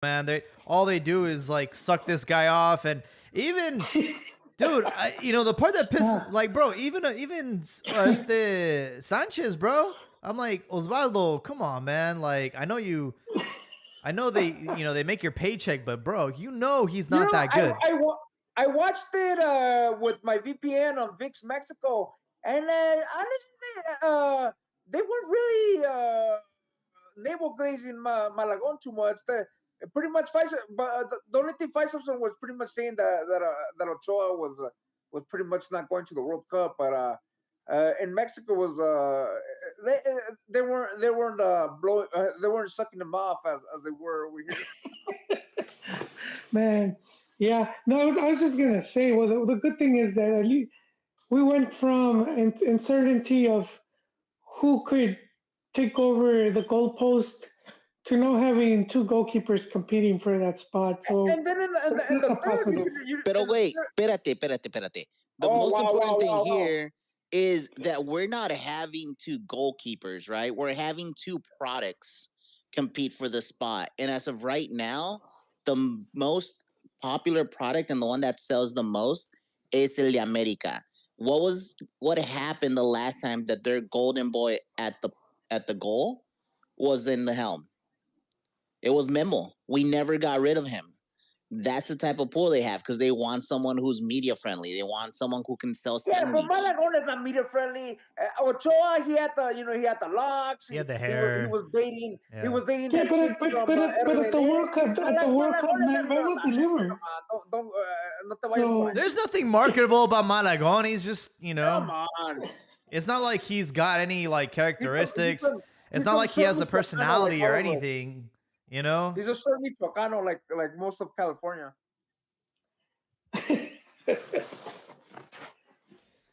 man. They all they do is like suck this guy off, and even dude, the part that pisses Yeah. like, bro, este Sanchez, bro. I'm like, Osvaldo, come on, man. Like, I know they make your paycheck, but bro, he's You not know, that good. I watched it with my VPN on VIX Mexico, and honestly, they weren't really navel glazing Malagon too much. Pretty much but the only thing Faisal was pretty much saying that Ochoa was pretty much not going to the World Cup, but in Mexico was they weren't blowing they weren't sucking them off as they were over here. Man, yeah. No, I was just gonna say. Well, the good thing is that at least we went from uncertainty of who could take over the goalpost to now having two goalkeepers competing for that spot. So And then in that's the a third, positive. Pero in the wait, third, espérate. The oh most wow, important wow, thing wow, wow. here is that we're not having two goalkeepers, right? We're having two products compete for the spot. And as of right now, the most popular product and the one that sells the most is El de America. What happened the last time that their golden boy at the goal was in the helm? It was Memo. We never got rid of him. That's the type of pool they have because they want someone who's media friendly. They want someone who can sell Yeah, but sandwich. Malagon is not media friendly. Ochoa, he had the locks. He had the He hair. was dating. He Yeah. was dating Yeah, that chick from but at the RBD. World Cup, Malagon is not. Memo delivered. Don't no te vayas por So ahí. There's nothing marketable about Malagon. He's just, Come on. it's not like he's got any like He's some he's characteristics. some It's he's not some like he has short a Michoacano like personality all or of us. anything, you know? He's a short Michoacano like most of California.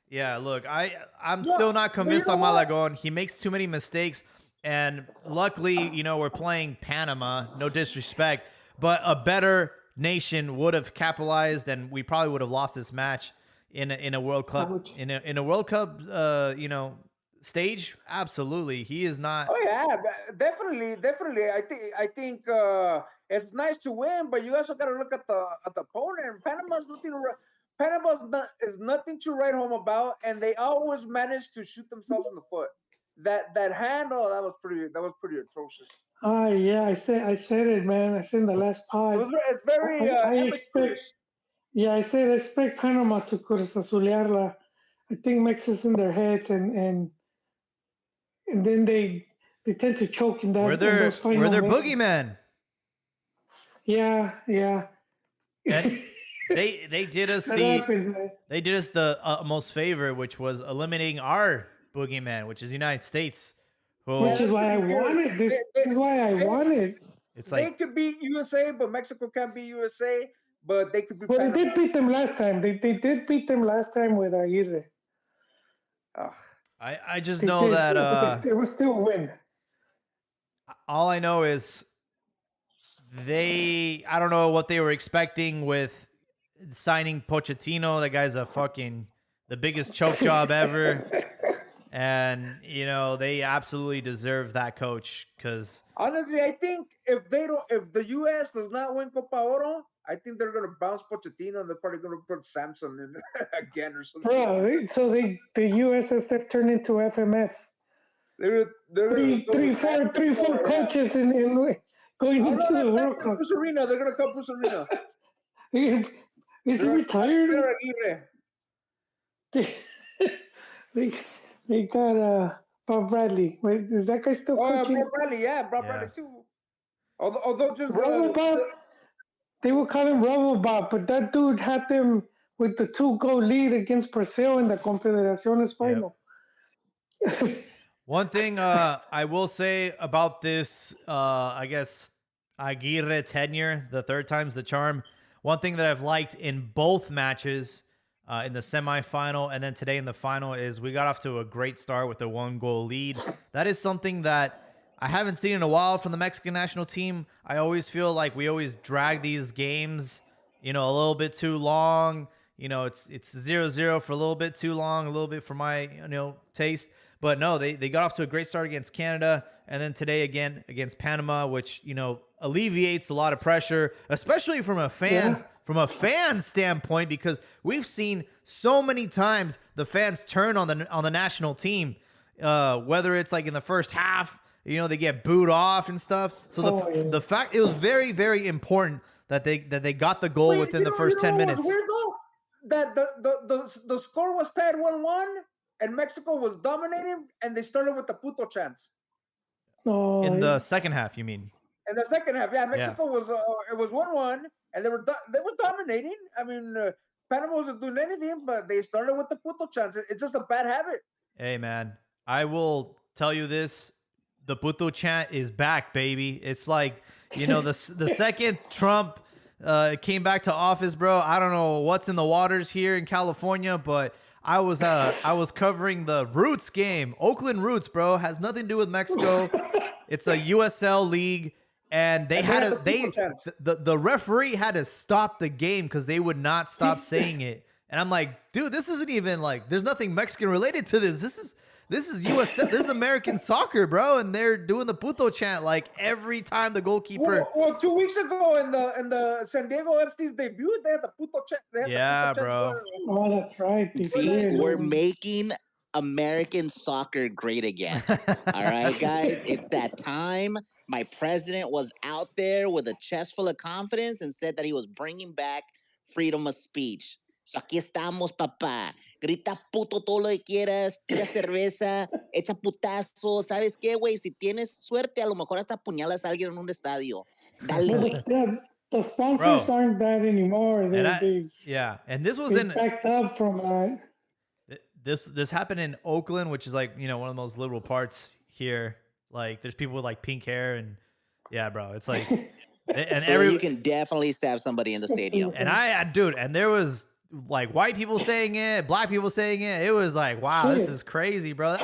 Yeah, look, I'm Yeah, still not but you convinced know on what? Malagon. He makes too many mistakes, and luckily, we're playing Panama. No disrespect, but a better nation would have capitalized, and we probably would have lost this match in a World Cup ouch. in a World Cup stage. Absolutely, he is not. Oh yeah, definitely. I think it's nice to win, but you also got to look at the opponent. Is nothing to write home about, and they always manage to shoot themselves in the foot. That handle that was pretty atrocious. Yeah, I said it, man. I said in the last pod. It's very I expect. amateurish. Yeah, I expect Panama to Cruz Azulearla. I think mixes in their heads, and then they tend to choke in those We're final their minutes. boogeyman, Yeah, yeah. and That they did us happens, man. the most favor, which was eliminating our boogeyman, which is the United States. Yeah, Which Who is that's why I pretty good. wanted this. This is why I They, wanted. it's they like could beat USA, but Mexico can't beat USA. But they could beat Well, they did Panama. beat them last time. They did beat them last time with Aguirre. Ugh. I just They know did. that It was still a win. all I know is I don't know what they were expecting with signing Pochettino. That guy's the biggest choke job ever. And, they absolutely deserve that coach because, Honestly, I think if the US does not win Copa Oro, I think they're gonna bounce Pochettino and they're probably gonna put Samson in again or some shit Bro, like that. so the USSF turned into FMF. They're gonna go with Three, Samson four or yeah. coaches in going Oh no, into the that's World Samson Cup. Bruce Arena. They're gonna cut Bruce Arena. Is he They're retired? they're Aguirre. They they, they got Bob Bradley. Wait, is that guy still Oh, Brad coaching? Bradley, yeah, Brad Bradley yeah. too. Although just Robobob. They would call him Robobob, but that dude had them with the 2-goal lead against Brazil in the Confederaciones Yep. final. One thing I will say about this, I guess, Aguirre tenure, the third time's the charm. One thing that I've liked in both matches, in the semifinal and then today in the final, is we got off to a great start with a 1-goal lead. That is something that I haven't seen in a while from the Mexican national team. I always feel like we always drag these games, a little bit too long. It's 0-0 for a little bit too long, a little bit for my, taste. But no, they got off to a great start against Canada, and then today again against Panama, which, alleviates a lot of pressure, especially from a fan standpoint, because we've seen so many times the fans turn on the national team, whether it's like in the first half, they get booed off and stuff. So the fact it was very, very important that they got the goal within the first 10 minutes. Weird though, that the score was tied 1-1 and Mexico was dominating, and they started with the puto chants. In the second half, you mean? In the second half, yeah, Mexico was it was 1-1, and they were dominating. I mean, Panama wasn't doing anything, but they started with the puto chants. It's just a bad habit. Hey man, I will tell you this: the puto chant is back, baby. It's like the second Trump came back to office, bro. I don't know what's in the waters here in California, but I was covering the Roots game, Oakland Roots, bro. Has nothing to do with Mexico. It's a USL league, and the referee had to stop the game because they would not stop saying it. And I'm like, dude, this isn't even like, there's nothing Mexican related to this. This is USL, this is American soccer, bro, and they're doing the puto chant like every time the goalkeeper. Well, 2 weeks ago in the San Diego FC's debut, they had the puto chant. Yeah, bro. Oh, that's right. See, we're making American soccer great again. All right, guys, it's that time. My president was out there with a chest full of confidence and said that he was bringing back freedom of speech. So aquí estamos, papá. Grita puto todo lo que quieras, tira cerveza, echa putazo. ¿Sabes qué, güey? Si tienes suerte, a lo mejor hasta apuñalas a alguien en un estadio. Dale, güey. Yeah, the sponsors aren't bad anymore. And this was backed up from this happened in Oakland, which is like, one of the most liberal parts here. Like, there's people with like pink hair, and yeah, bro, it's like, and so you can definitely stab somebody in the stadium. And and there was like white people saying it, black people saying it. It was like, wow, this is crazy, bro.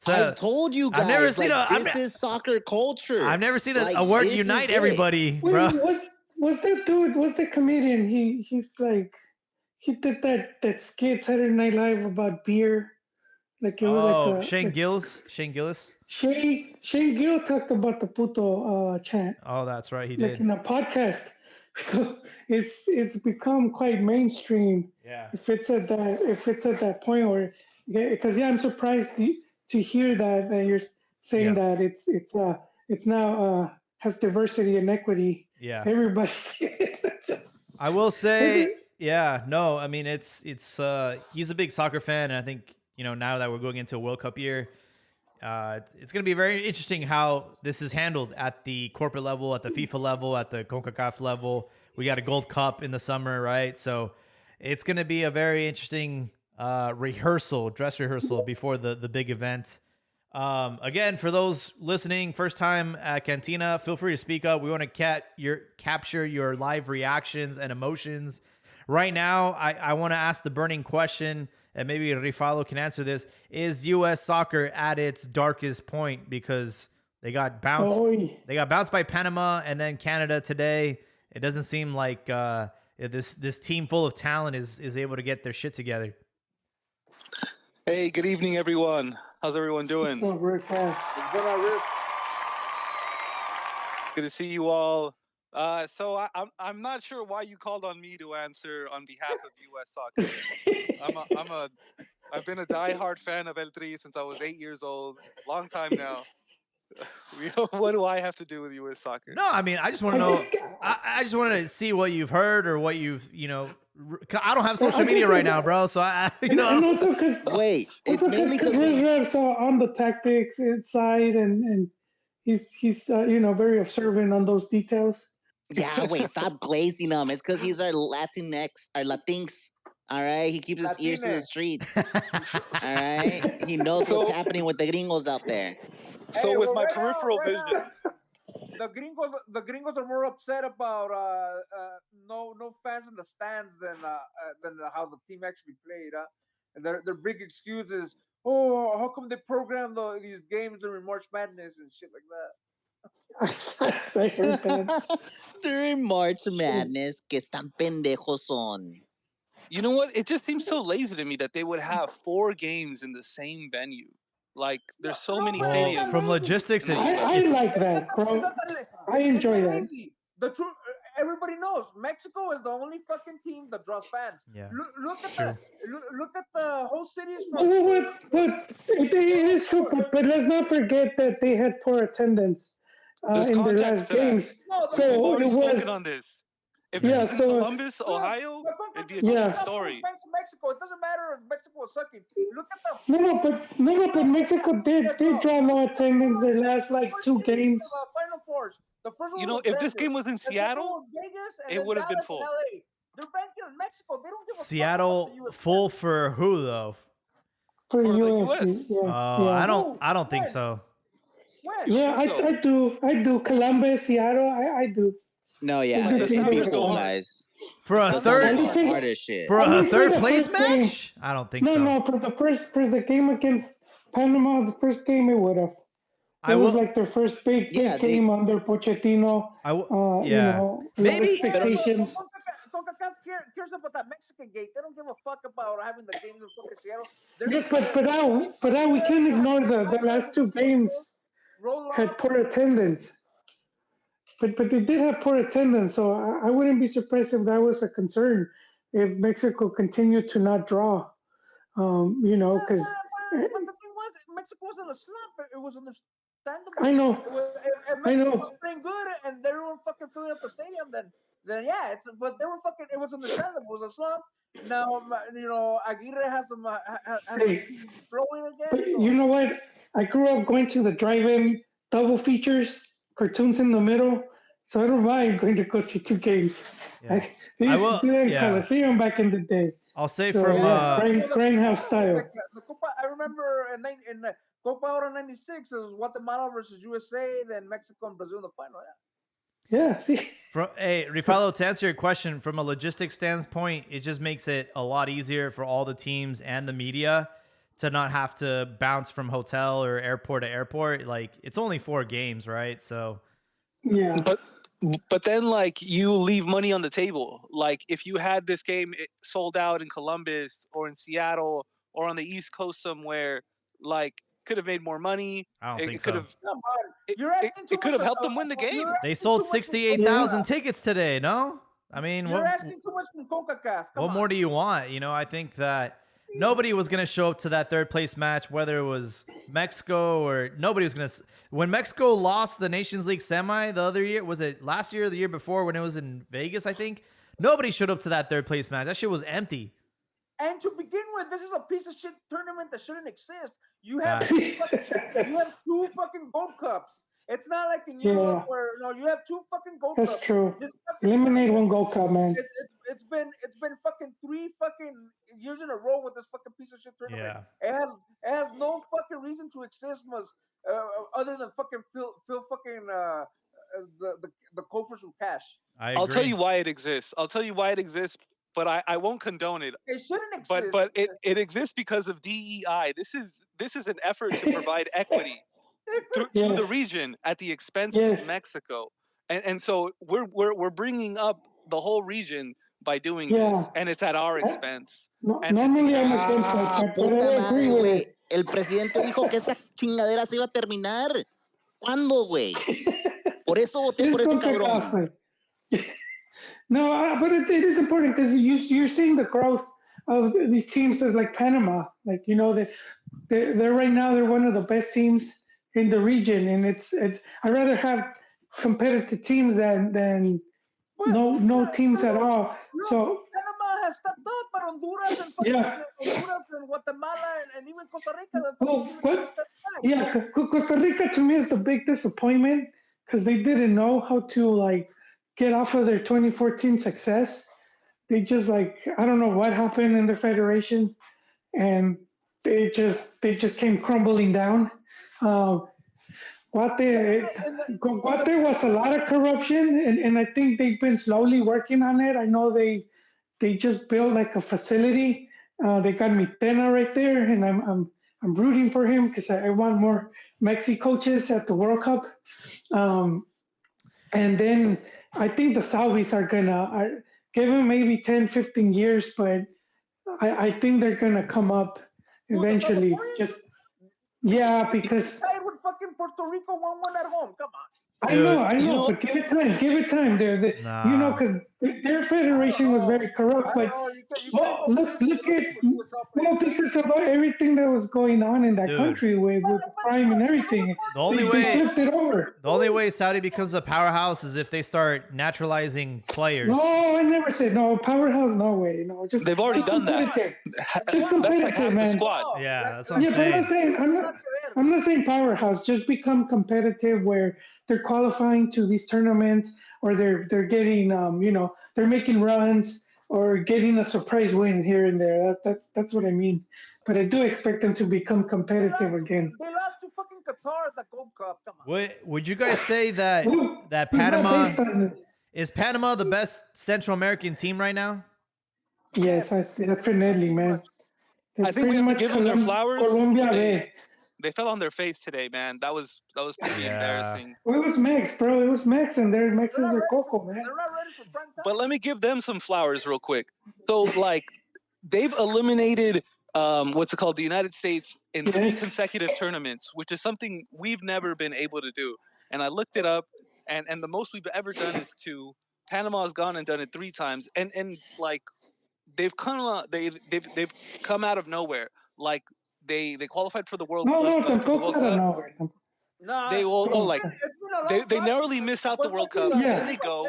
I've told you guys, I've never seen this is soccer culture. I've never seen a word unite everybody, bro. Was that dude? Was the comedian? He's like, he did that skit Saturday Night Live about beer. Like it was like Shane Gillis. Shane Gill talked about the puto chant. Oh, that's right, he did. Like in a podcast. So it's become quite mainstream. Yeah. If it's at that point where, because I'm surprised to hear that you're saying that it's now has diversity and equity. Yeah. Everybody. I will say, no, I mean it's he's a big soccer fan, and I think now that we're going into a World Cup year, it's going to be very interesting how this is handled at the corporate level, at the FIFA level, at the CONCACAF level. We got a Gold Cup in the summer, right? So it's going to be a very interesting dress rehearsal before the big event. Again, for those listening, first time at Cantina, feel free to speak up. We want to capture your live reactions and emotions. Right now, I want to ask the burning question, and maybe Rifalo can answer this. Is U.S. soccer at its darkest point? Because they got bounced. They got bounced by Panama and then Canada today. It doesn't seem like this team full of talent is able to get their shit together. Hey, good evening, everyone. How's everyone doing? What's up, Rick? Good to see you all. So I'm not sure why you called on me to answer on behalf of U.S. soccer. I've been a diehard fan of El Tri since I was 8 years old. Long time now. What do I have to do with U.S. soccer? No, I mean, I just want to know. I just wanted to see what you've heard or what you've, I don't have social media right now, bro. So And also because it's mainly because Rizrev's on the tactics side, and he's very observant on those details. Yeah, stop glazing him. It's because he's our Latinx. All right, he keeps his ears to the streets. All right, he knows what's happening with the gringos out there. So with my peripheral vision, the gringos are more upset about no fans in the stands than how the team actually played. And their big excuse is, how come they program these games during March Madness and shit like that. I heard that. During March Madness, que están pendejos son. You know what? It just seems so lazy to me that they would have 4 games in the same venue. Like, there's so many Well, stadiums. from logistics, I like that, bro. I enjoy that. The truth, everybody knows Mexico is the only fucking team that draws fans. Yeah. Look at True. look at the whole cities But from. it is true, but let's not forget that they had poor attendance There's in their context last to that. games. No, We've So already it spoken was on this. If yeah, this was in so- Columbus, Ohio, it'd be a Yeah. different story. Mexico. It doesn't matter if Mexico is sucking. Look at the no, but Mexico did draw no attendance their last like first 2 series to games. the Final Fours. The first one You know, was if this Denver. game was in The second Seattle, one was Vegas, and it then would have been Dallas full. and LA. They're banking on Mexico. They don't give a Seattle fuck about the US. full for who though? For For the UFC, US. yeah, yeah. I don't think When? so. When? Yeah, think so. I do. Columbus, Seattle, I do. No, yeah, But it the should be numbers go full, on. guys. For a Those third numbers third- are hard as shit. for I a would say third the place first game- match? I don't think so. No, for the game against Panama, the first game it would have. I It was will. like their first big Yeah, they- game under Pochettino. I will. You Yeah. know, a lot of Maybe- expectations. CONCACAF cares about that Mexican gate. They don't give a fuck about having the games in fucking Seattle. They're Yes, just but now we can't ignore the last 2 games roll had up. poor attendance. But they did have poor attendance, so I wouldn't be surprised if that was a concern if Mexico continued to not draw. You know, because But the thing was, Mexico was in a slump. It was understandable. I know. If I Mexico know. was playing good and they were fucking filling up the stadium, then yeah, but they were fucking. It was understandable. It was a slump. Now you know Aguirre has some has Hey, flowing again. But So. you know what? I grew up going to the drive-in double features, cartoons in the middle, so I don't mind going to go see 2 games. Yeah. They I used will- to do that in yeah. Coliseum back in the day. I'll say So, from yeah, grindhouse style. Like, the Copa, I remember in the Copa Oro '96 it was Guatemala versus USA, then Mexico and Brazil in the final. Yeah. Yeah, see, From hey Rifalo, to answer your question, from a logistics standpoint, it just makes it a lot easier for all the teams and the media to not have to bounce from hotel or airport to airport. Like it's only 4 games, right? So yeah. But then, like, you leave money on the table. Like, if you had this game sold out in Columbus or in Seattle or on the East Coast somewhere, like, could have made more money. I don't It think could so. have. No, but It, you're it, asking too it could much have helped of- them win the you're game. asking They too sold much from 68,000 CONCACAF. tickets today. No, I mean, You're what asking too much from CONCACAF. Come what on. more do you want? You know, I think that nobody was going to show up to that third place match, whether it was Mexico or nobody was going to. When Mexico lost the Nations League semi the other year, was it last year or the year before when it was in Vegas? I think nobody showed up to that third place match. That shit was empty. And to begin with, this is a piece of shit tournament that shouldn't exist. You have Facts. you have 2 fucking gold cups. It's not like in Yeah. Europe where no, you have 2 fucking gold That's cups. true. This fucking Eliminate tournament- one Gold Cup, man. It's been fucking 3 fucking years in a row with this fucking piece of shit tournament. Yeah. It has no fucking reason to exist, other than fucking fill fucking the coffers with cash. I'll tell you why it exists. But I won't condone it. It shouldn't exist. But it exists because of DEI. This is an effort to provide equity through Yes. the region at the expense Yes. of Mexico, and so we're bringing up the whole region by doing Yeah. this, and it's at our expense. No, And- normally I'm against Ah, that, but puta I madre, agree with güey. it. El presidente dijo que esta chingadera se iba a terminar. ¿Cuándo, güey? Por eso voté por It's ese CONCACAF, cabrón. like- No, but it is important because you're seeing the growth of these teams as like Panama. Like, you know, they're right now, they're one of the best teams in the region. And it's I'd rather have competitive teams than no teams at all. Look, So, Panama has stepped up, but Honduras and fucking Yeah. Honduras and Guatemala and even Costa Rica. that Well, fucking what- stepped back. yeah, Costa Rica to me is the big disappointment because they didn't know how to like get off of their 2014 success. They just like I don't know what happened in the federation, and they just came crumbling down. Guate was a lot of corruption, and I think they've been slowly working on it. I know they just built like a facility. They got Mitena right there, and I'm rooting for him because I want more Mexi coaches at the World Cup. And then I think the Saudis are gonna give them maybe 10, 15 years, but I think they're gonna come up Who, the eventually. Salvadorians? Yeah, because Tied with fucking Puerto Rico 1-1 at home. Come on. I Dude, know, you know- but give it time. Give it time. Nah. Because their federation was very corrupt. I But don't know. You can't well, go look crazy at looking for USL well, players. because of everything that was going on in that Dude. country with crime and everything, The only they way flipped it over. the only way Saudi becomes a powerhouse is if they start naturalizing players. No, I never said no. Powerhouse, no way. No, just They've already just done that. competitive. Just That's like competitive, half the man. squad. Yeah, that's what I'm Yeah, but I'm saying. not saying I'm not saying powerhouse. Just become competitive where they're qualifying to these tournaments, or they're getting they're making runs or getting a surprise win here and there. That's what I mean. But I do expect them to become competitive again. They lost to fucking Qatar at the Gold Cup. Come on. Would you guys say that Who's that Panama based on? is Panama the best Central American team right now? Yes, definitely, man. They're I think we pretty have to much give them their flowers. Colombia. They fell on their face today, man. That was pretty Yeah. embarrassing. Well, it was Mex, bro. It was Mex, and their Mex is their coco, man. They're not ready for prime time. But let me give them some flowers real quick. So like they've eliminated what's it called, the United States in 3 Yes. consecutive tournaments, which is something we've never been able to do. And I looked it up, and the most we've ever done is 2. Panama's gone and done it 3 times, and like they've come out of nowhere. Like they qualified for the World No, Cup. no, for the World tampoco out of Cup. nowhere. Nah, They will Oh, like it's been a long they time. narrowly miss out the World Cup, When Yeah. and then they go,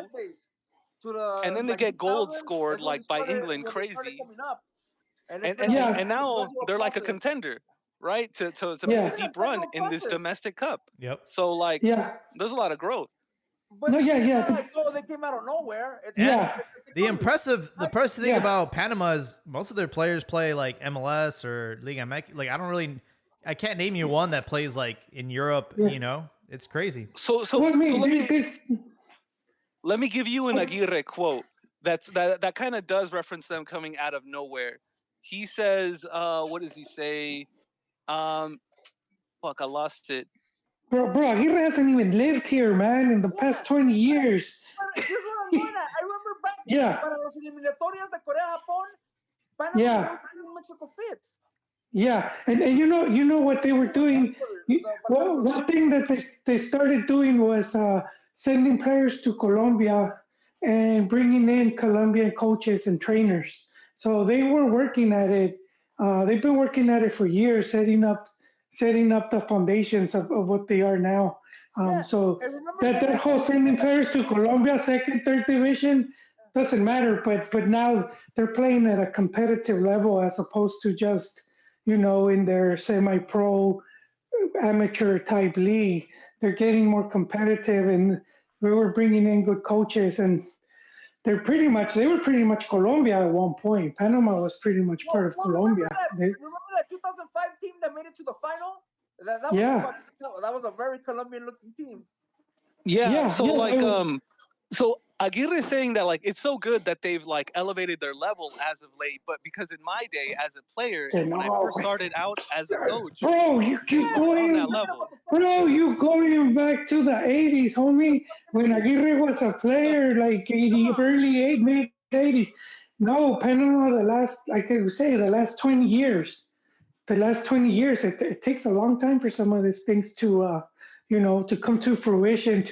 to the, and then they like, get gold 2000s, scored, that's when like, they by started- England, when they started crazy. coming up. and it's and, been Yeah. and now gradual they're like a process. contender, right? To Yeah. make a deep run in this Process. domestic cup. Yep. So like Yeah, there's a lot of growth. But No, yeah, it's yeah, not the- like, oh, they came out of nowhere. It's Yeah. The impressive thing Yeah. about Panama is most of their players play like MLS or Liga MX. Like I can't name you one that plays like in Europe. Yeah. You know, it's crazy. So well, I mean, so let me give you an Aguirre quote that kind of does reference them coming out of nowhere. He says, what does he say? Fuck, I lost it. bro, Aguirre hasn't even lived here, man, in the past 20 years. This is what I'm going at. I remember back Yeah. para los eliminatorias de Corea-Japón, Panama Yeah. was having Mexico fits. Yeah, and you know what they were doing. One thing that they started doing was sending players to Colombia and bringing in Colombian coaches and trainers. So they were working at it. They've been working at it for years, setting up the foundations of what they are now. Yeah, So I remember that whole sending players to Colombia, second, third division, doesn't matter. But now they're playing at a competitive level as opposed to just in their semi-pro amateur type league. They're getting more competitive, and we were bringing in good coaches, and they were pretty much Colombia at one point. Panama was pretty much part of Colombia. Remember that 2005 team that made it to the final? That was Yeah. that was a very Colombian-looking team. Yeah. So yeah, like it was- so Aguirre is saying that like it's so good that they've like elevated their level as of late, but because in my day as a player and when I first started out as a coach, Bro, you keep we were on going. that level. Bro, you going back to the 80s, homie, when Aguirre was a player, like mid 80s. No, Panama, the last 20 years. It takes a long time for some of these things to, to come to fruition,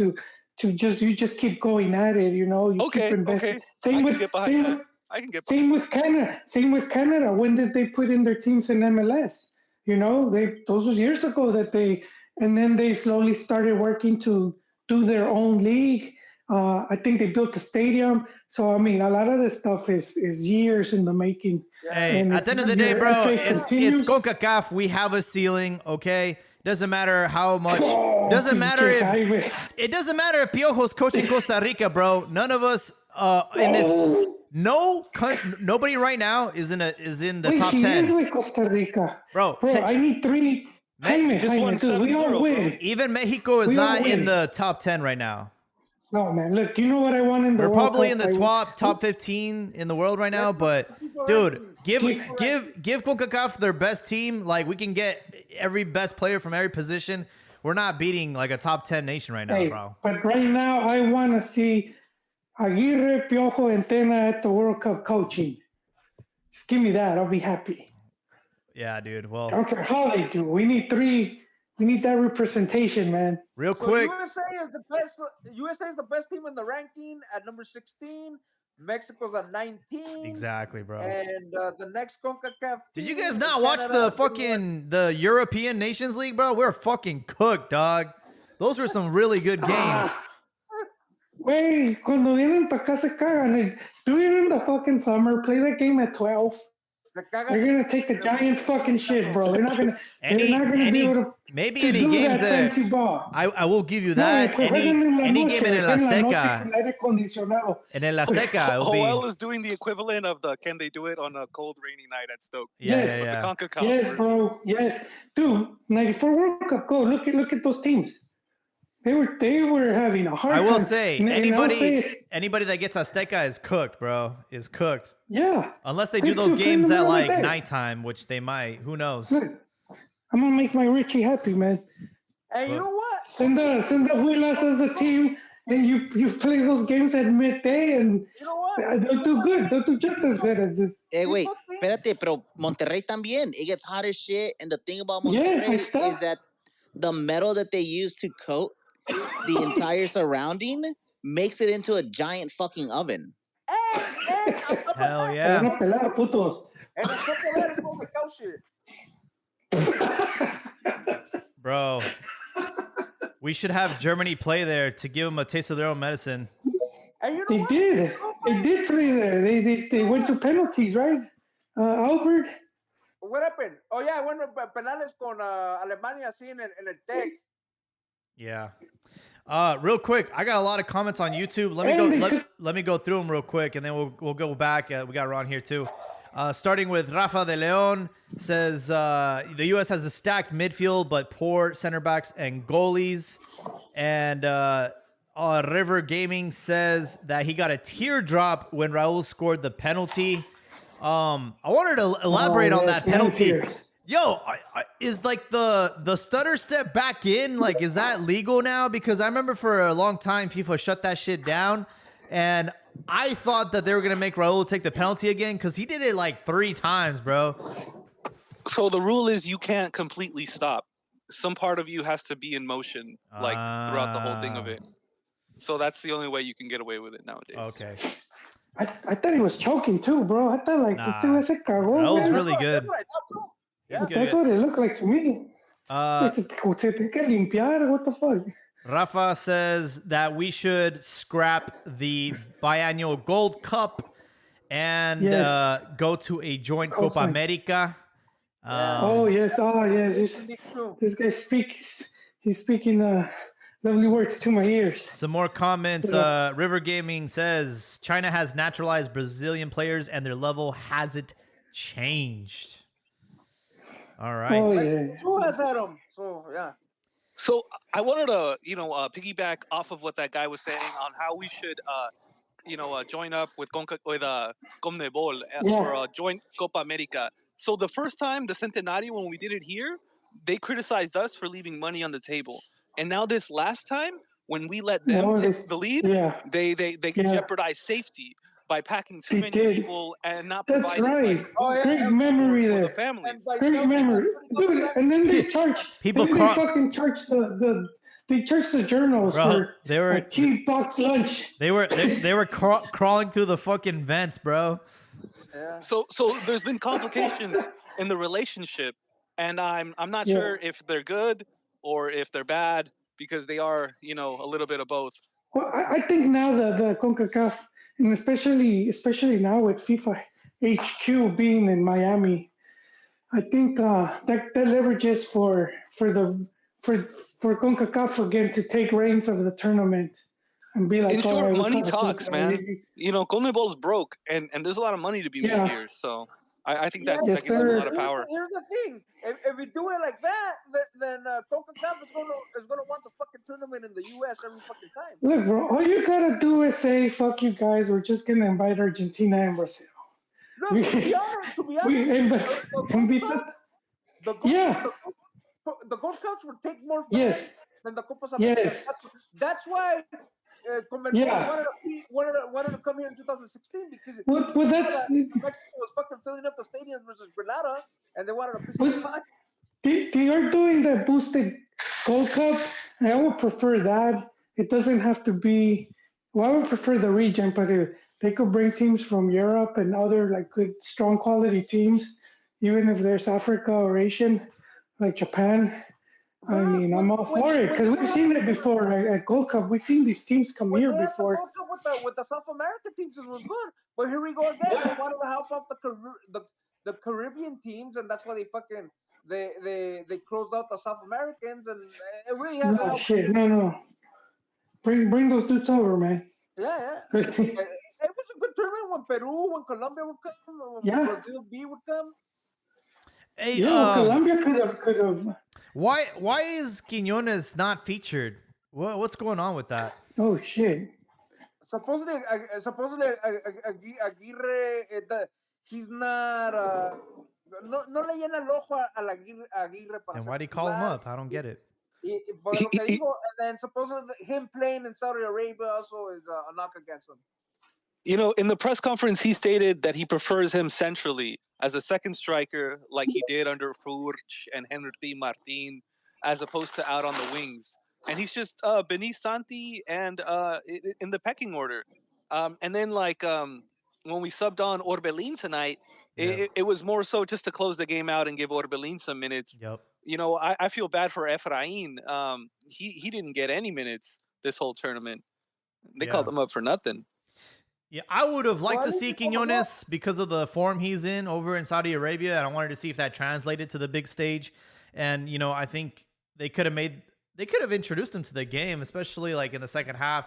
you just keep going at it, you Okay, keep investing. okay. I can get behind that. I can get Same with Canada. When did they put in their teams in MLS? Those was years ago and then they slowly started working to do their own league. I think they built a stadium. So I mean, a lot of this stuff is years in the making. Hey, And at the end of the your day, bro, FA it's continues. CONCACAF. We have a ceiling, okay? Doesn't matter how much. Doesn't matter if it doesn't matter if Piojo's coaching Costa Rica, bro. None of us in this. Nobody right now is in the Wait, top he 10, is with Costa Rica. bro. I need 3. Jaime, just won dude, we 7-0, don't bro. win. Even Mexico is We don't not in win. the top 10 right now. No, man. Look, you know what I want in the We're World probably Cup? in the top 15 in the world right now, but dude, give CONCACAF their best team. Like we can get every best player from every position. We're not beating like a top 10 nation right now, Hey, bro. but right now, I want to see Aguirre, Piojo, and Tena at the World Cup coaching. Just give me that. I'll be happy. Yeah, dude. Well, I don't care how they do. We need 3. We need that representation, man. real So quick. USA is the best. USA is the best team in the ranking at number 16. Mexico's at 19. Exactly, bro. And the next CONCACAF Did you team guys is not watch Canada the at 21. fucking the European Nations League, bro? We're fucking cooked, dog. Those were some really good games. Ah, güey, cuando vienen para acá se cagan. Do it in the fucking summer. Play that game at 12. Se cagan. They're gonna take a giant fucking shit, bro. They're not gonna. Any, they're not gonna be able to. maybe to any do games that that fancy ball. I will give you No, that. pues juegan en la Any noche, game en el juegan en la noche Azteca, con aire acondicionado. en el Azteca, it'll Joel be is doing the equivalent of the can they do it on a cold, rainy night at Stoke? yeah, Yes. yeah, But yeah. the CONCACAF. Yes, version. bro. Yes, dude. 94 World Cup. Go look at those teams. They were having a hard I time. will say And I'll say, anybody that gets Azteca is cooked, bro. Is cooked. yeah. Unless they They do those cook in games the at middle of like the day. nighttime, which they might. Who knows? Look, I'm gonna make my Richie happy, man. And you know what? Send the Willas as a team, and you play those games at midday, and You know what? they'll do good. They'll do just as good as this. Wait, People think- espérate, pero Monterrey también. It gets hot as shit. And the thing about Yeah, Monterrey I stop. is that the metal that they use to coat the entire surrounding makes it into a giant fucking oven. And on top of Hell that, Se yeah. van a pelar, putos. And on top of that, it's all the cow shit. Bro, we should have Germany play there to give them a taste of their own medicine. And you know They what? did. They did play there. They went to penalties, right? Albert. What happened? Oh yeah, bueno, penales con Alemania así en el Tec. Yeah. Real quick, I got a lot of comments on YouTube. Let me And they go. took- Let me go through them real quick, and then we'll go back. We got Ron here too. Starting with Rafa de Leon says the U.S. has a stacked midfield, but poor center backs and goalies. And River Gaming says that he got a teardrop when Raul scored the penalty. I wanted to elaborate on that yes, man, penalty. tears. Yo, is like the stutter step back in, like, is that legal now? Because I remember for a long time FIFA shut that shit down, and I thought that they were gonna make Raul take the penalty again because he did it like 3 times, bro. So the rule is you can't completely stop. Some part of you has to be in motion, like throughout the whole thing of it. So that's the only way you can get away with it nowadays. Okay, I thought he was choking too, bro. I thought like Nah. este güey se cagó. That was man. really good. That's what I thought too. He's Yeah. good. That's what it looked like to me. Se tiene que limpiar. What the fuck? Rafa says that we should scrap the biannual Gold Cup and Yes. go to a joint Cool Copa thing. America. Oh yes. Oh yes. This guy speaks. He's speaking lovely words to my ears. Some more comments. Yeah. River Gaming says China has naturalized Brazilian players and their level hasn't changed. All right. Oh yeah. Two has had them. So yeah. So I wanted to, piggyback off of what that guy was saying on how we should, join up with CONMEBOL Yeah. for a joint Copa America. So the first time, the Centenario, when we did it here, they criticized us for leaving money on the table. And now this last time, when we let them No, take this- the lead, Yeah. they can Yeah. jeopardize safety by packing too They many did. people and not That's providing right. Oh, yeah, Great and- memory for the there. families. And by Great selling memory, dude. And then they charge People They cry- fucking charge they charge the journals Bro, for they a were cheap box lunch. they were crawling through the fucking vents, bro. Yeah. So there's been complications in the relationship, and I'm not Yeah. sure if they're good or if they're bad because they are, a little bit of both. Well, I think now the CONCACAF, and especially now with FIFA HQ being in Miami, I think that leverages for CONCACAF again to take reins of the tournament and be like, In short, "All right, we money gotta talks, fix man. it." CONMEBOL's broke, and there's a lot of money to be made Yeah. here. So I think that, Yes, that gives them a sir. lot of power. Here's the thing: if we do it like that, then CONCACAF is gonna want the fucking tournament in the U.S. every fucking time. Look, bro, all you gotta do is say, "Fuck you guys, we're just gonna invite Argentina and Brazil." Look, We- to be honest, We invite, the Gold Cups would take more fans Yes. than the Copas Americas. Yes. That's why CONMEBOL Yeah. wanted to come here in 2016 because Well, that's Mexico was fucking filling up the stadiums versus Granada, and they wanted a piece of the But pie. they are doing the boosted Gold Cup, and I would prefer that. It doesn't have to be. Well, I would prefer the region, but they could bring teams from Europe and other like good, strong quality teams, even if there's Africa or Asian, like Japan. I Dude, mean, I'm all for it because we've seen it before at Gold Cup. We've seen these teams come when here they had the before. Gold Cup with the South American teams, it was good. But here we go again. They wanted to help out the Caribbean teams, and that's why they closed out the South Americans, and it really hasn't No helped. shit, no. Bring those dudes over, man. Yeah, yeah. Good. It was a good tournament when Peru, when Colombia would come, when Yeah. Brazil B would come. Hey, Yeah, well, Colombia could have. why is Quinones not featured? What's going on with that? Oh shit. Supposedly Aguirre, he's not. No le llena el ojo al Aguirre para And ser why do you call him titular. up? I don't get it. Por lo que digo, and then supposedly him playing in Saudi Arabia also is a knock against him. You know, in the press conference, he stated that he prefers him centrally as a second striker, like he did under Furch and Henry Martin, as opposed to out on the wings. And he's just beneath Santi and in the pecking order. And then, when we subbed on Orbelin tonight, Yeah. it was more so just to close the game out and give Orbelin some minutes. Yep. You know, I feel bad for Efrain. He didn't get any minutes this whole tournament. They called Yeah. him up for nothing. Yeah, I would have liked Well, to at see least he called him up. Quinones because of the form he's in over in Saudi Arabia, and I wanted to see if that translated to the big stage. And I think they could have introduced him to the game, especially like in the second half.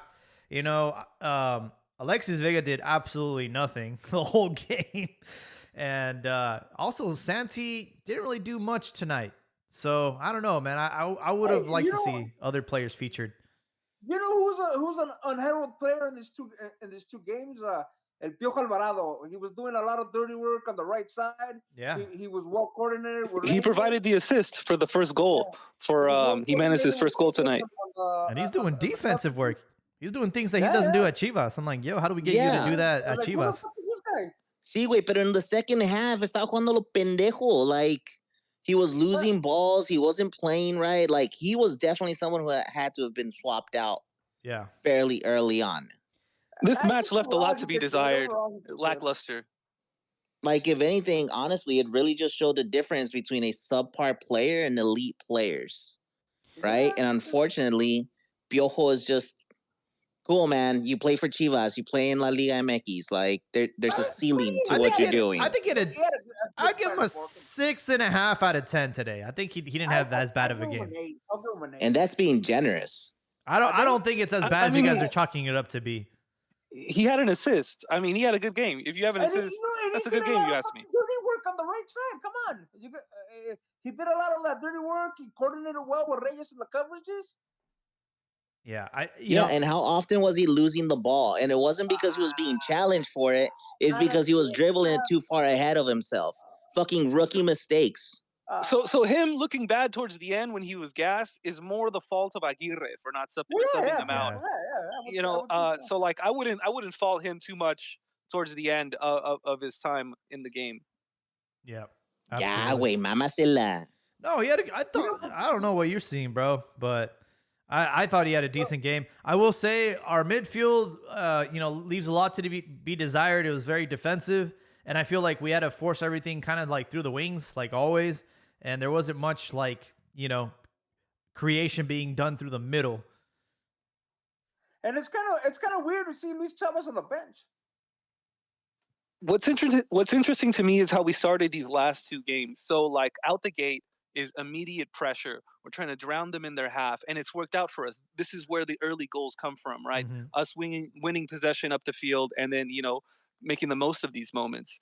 Alexis Vega did absolutely nothing the whole game, and also Santi didn't really do much tonight. So I don't know, man. I would have Hey, liked you to know see other players featured. You know who's an unheralded player in these two games? El Piojo Alvarado. He was doing a lot of dirty work on the right side. Yeah. He was well coordinated. With He Reyes. provided the assist for the first goal for He was well Jimenez's coordinated first with goal Reyes tonight. And he's doing on the defensive left. work. He's doing things that he Yeah, doesn't do yeah. at Chivas. I'm like, yo, how do we get you to Yeah. do that I at was like, who the Chivas? fuck is this guy? Sí, güey, pero in the second half, estaba jugando lo pendejo. Like, he was losing balls. He wasn't playing right. Like, he was definitely someone who had to have been swapped out Yeah. fairly early on. This I match think left a overall lot he to be did good. desired. Overall, he did good. Lackluster. Like, if anything, honestly, it really just showed the difference between a subpar player and elite players, right? Yeah. And unfortunately, Piojo is just cool, man. You play for Chivas. You play in La Liga MX. Like, there's a ceiling to I what think you're he had- doing. I think he had a He had a good I'd give him a platform. 6.5 out of 10 today. I think he didn't have as bad of a I'll give him game. an 8. I'll give him an 8. And that's being generous. I don't think it's as I bad as you mean- guys are chalking it up to be. He had an assist. I mean, he had a good game. If you have an And he, assist, and that's he a good did game, lot you of ask me. fucking dirty work on the right side. Come on, he did a lot of that dirty work. He coordinated well with Reyes in the coverages. Yeah, And how often was he losing the ball? And it wasn't because he was being challenged for it. It's because he was dribbling it too far ahead of himself. Fucking rookie mistakes. So him looking bad towards the end when he was gassed is more the fault of Aguirre for not subbing him out. So like I wouldn't fault him too much towards the end of his time in the game. Yeah. Ya, absolutely. güey, mámasela. No, I don't know what you're seeing, bro, but I thought he had a decent game. I will say our midfield, leaves a lot to be desired. It was very defensive, and I feel like we had to force everything kind of like through the wings, like always, and there wasn't much like creation being done through the middle. And it's kind of weird to see Luis Chavez on the bench. What's interesting to me is how we started these last two games. So like out the gate is immediate pressure. We're trying to drown them in their half, and it's worked out for us. This is where the early goals come from, right? Mhm. Us winning possession up the field, and then making the most of these moments.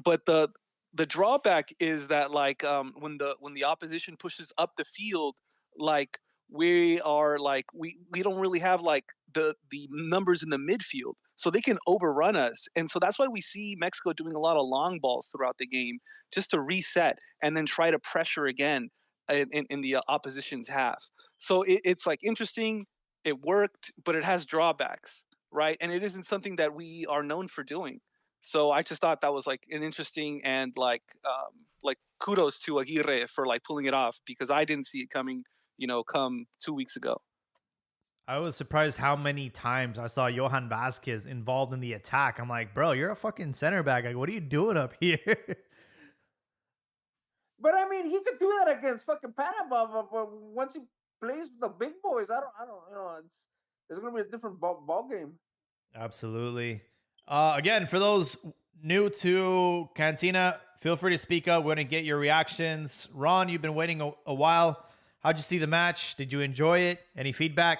But the drawback is that when the opposition pushes up the field, like we are like we don't really have like the numbers in the midfield, so they can overrun us. And so that's why we see Mexico doing a lot of long balls throughout the game, just to reset and then try to pressure again in the opposition's half. So it's like interesting. It worked, but it has drawbacks, right? And it isn't something that we are known for doing. So I just thought that was like an interesting and like kudos to Aguirre for like pulling it off because I didn't see it coming, come 2 weeks ago. I was surprised how many times I saw Johan Vasquez involved in the attack. I'm like, bro, you're a fucking center back. Like, what are you doing up here? But I mean, he could do that against fucking Panama. But once he plays with the big boys, I don't. It's gonna be a different ball game. Absolutely. Again, for those new to Cantina, feel free to speak up. We're going to get your reactions. Ron, you've been waiting a while. How'd you see the match? Did you enjoy it? Any feedback?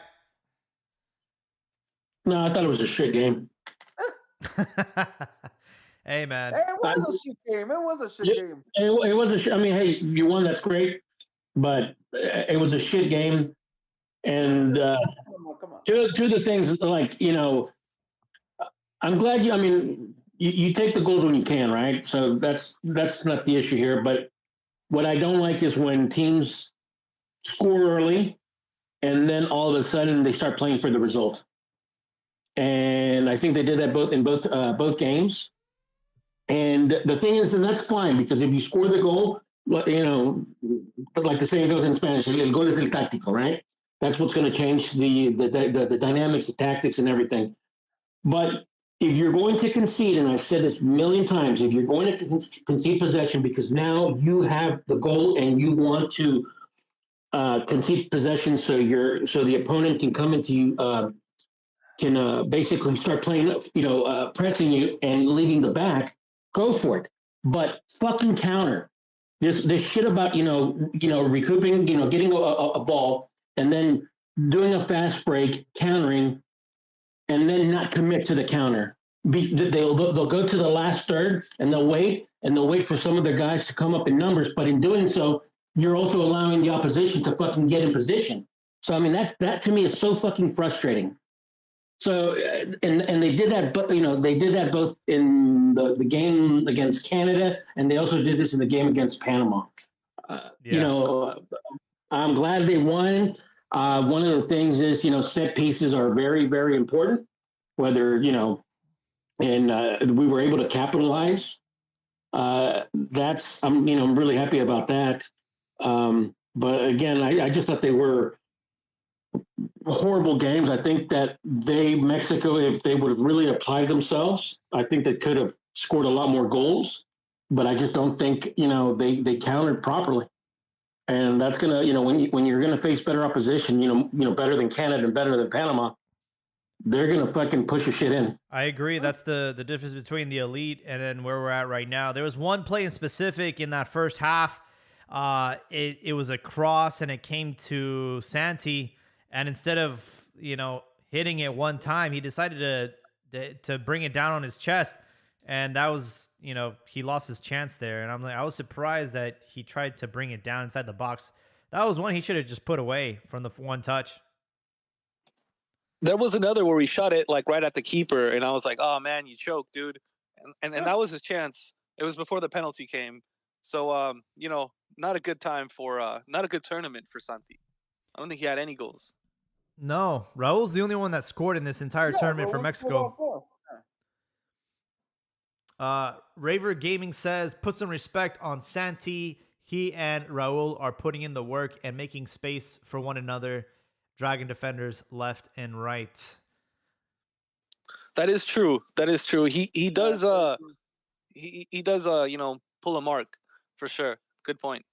No, I thought it was a shit game. Hey, man. Hey, it was a shit game. It was a shit game. It was a shit. I mean, hey, you won. That's great. But it was a shit game. And Come on. two of the things, like, I'm glad you take the goals when you can, right? So that's not the issue here. But what I don't like is when teams score early and then all of a sudden they start playing for the result. And I think they did that in both games. And the thing is, and that's fine, because if you score the goal, like the saying goes in Spanish, el gol es el táctico, right? That's what's going to change the dynamics, the tactics, and everything. But if you're going to concede, and I've said this a million times, if you're going to concede possession because now you have the goal and you want to concede possession, so the opponent can come into you, can basically start playing, pressing you and leaving the back, go for it. But fucking counter this shit about recouping, getting a ball and then doing a fast break, countering, and then not commit to the counter. They'll go to the last third and they'll wait for some of their guys to come up in numbers. But in doing so, you're also allowing the opposition to fucking get in position. So I mean that to me is so fucking frustrating. So and they did that, but they did that both in the game against Canada, and they also did this in the game against Panama. I'm glad they won. One of the things is set pieces are very, very important. Whether and we were able to capitalize. I'm really happy about that. But again, I just thought they were horrible games. I think that Mexico, if they would have really applied themselves, I think they could have scored a lot more goals. But I just don't think they countered properly, and that's gonna when you're gonna face better opposition, better than Canada and better than Panama, they're gonna fucking push your shit in. I agree. That's the difference between the elite and then where we're at right now. There was one play in specific in that first half. It was a cross and it came to Santi. And instead of, hitting it one time, he decided to bring it down on his chest. And that was, he lost his chance there. And I was surprised that he tried to bring it down inside the box. That was one he should have just put away from the one touch. There was another where he shot it like right at the keeper. And I was like, oh man, you choked, dude. And that was his chance. It was before the penalty came. So, not a good time not a good tournament for Santi. I don't think he had any goals. No, Raul's the only one that scored in this entire tournament for Mexico. Raver Gaming says, put some respect on Santi. He and Raul are putting in the work and making space for one another. Dragon defenders left and right. That is true. He does he does pull a mark for sure. Good point.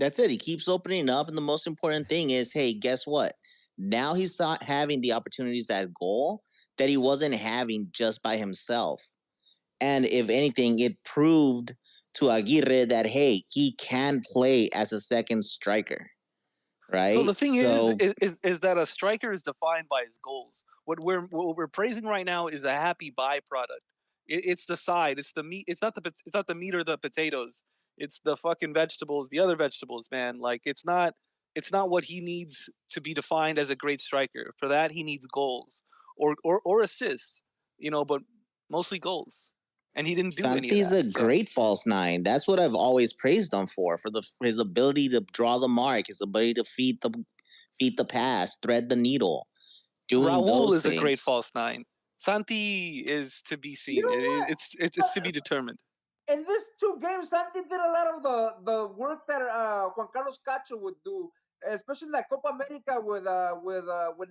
That's it. He keeps opening up, and the most important thing is, hey, guess what? Now he's not having the opportunities at goal that he wasn't having just by himself. And if anything, it proved to Aguirre that, hey, he can play as a second striker, right? So the thing is that a striker is defined by his goals. What we're praising right now is a happy byproduct. It's the side. It's the meat. It's not the meat or the potatoes. It's the fucking vegetables, the other vegetables, man. Like it's not what he needs to be defined as a great striker. For that, he needs goals or assists, but mostly goals. And he didn't do any of that. Santi's a great false nine. That's what I've always praised him for his ability to draw the mark, his ability to feed the pass, thread the needle. Doing Raul those is things. a great false nine. Santi is to be seen. You know what? It's to be determined. In these 2 games, Santi did a lot of the work that Juan Carlos Cacho would do, especially like Copa America with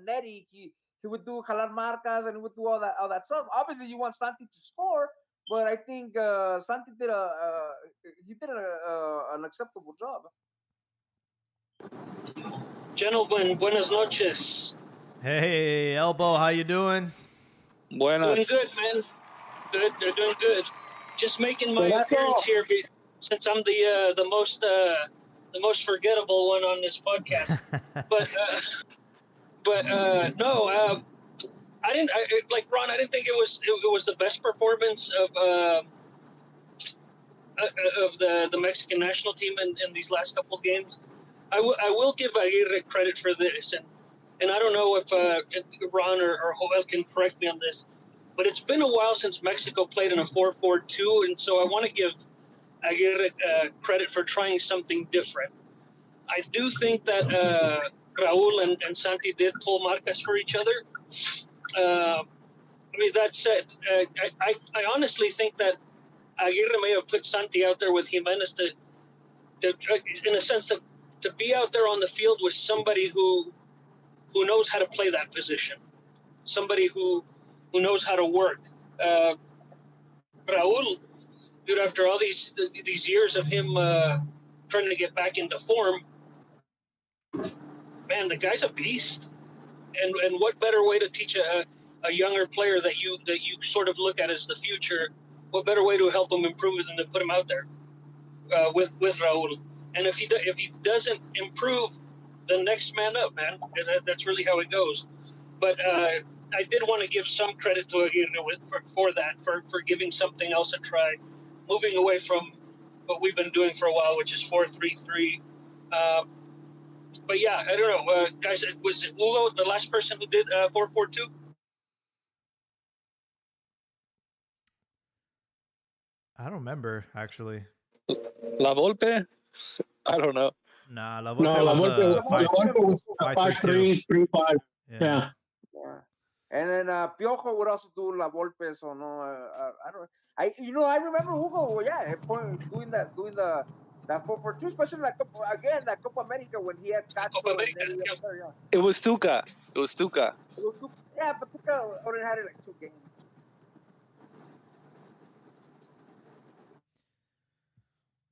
Neri. He would do jalar marcas and he would do all that stuff. Obviously, you want Santi to score, but I think Santi did an acceptable job. Gentlemen, buenas noches. Hey, Elbow, how you doing? Buenas. Doing good, man. Good, they're doing good. Just making my Well, that's appearance all. here since I'm the most forgettable one on this podcast. But no, I didn't like Ron. I didn't think it was the best performance of the Mexican national team in these last couple of games. I will give Aguirre credit for this, and I don't know if Ron or Joel can correct me on this, but it's been a while since Mexico played in a 4-4-2, and so I want to give Aguirre credit for trying something different. I do think that Raul and Santi did pull marcas for each other. I mean, that said, I honestly think that Aguirre may have put Santi out there with Jimenez to in a sense, to be out there on the field with somebody who knows how to play that position, somebody who knows how to work. Raul, dude, after all these years of him trying to get back into form, man, the guy's a beast. And what better way to teach a younger player that you sort of look at as the future? What better way to help him improve than to put him out there with Raul? And if he doesn't improve, the next man up, man. That's really how it goes. But I did want to give some credit to Aguirre for giving something else a try, moving away from what we've been doing for a while, which is 4-3-3. But yeah, I don't know, guys. Was it Hugo the last person who did 4-4-2? I don't remember actually. La Volpe? I don't know. Nah, La No, Volpe La was, Volpe was 5-3-3, 3-5. yeah. Yeah. Yeah. And then Piojo would also do La Volpe, so no, I don't. I remember Hugo, yeah, doing that 4-4-2, especially like that Copa America when he had Cacho Copa and America, Neri yeah. up there, yeah. It was Tuca. It was yeah, but Tuca already had it like 2 games.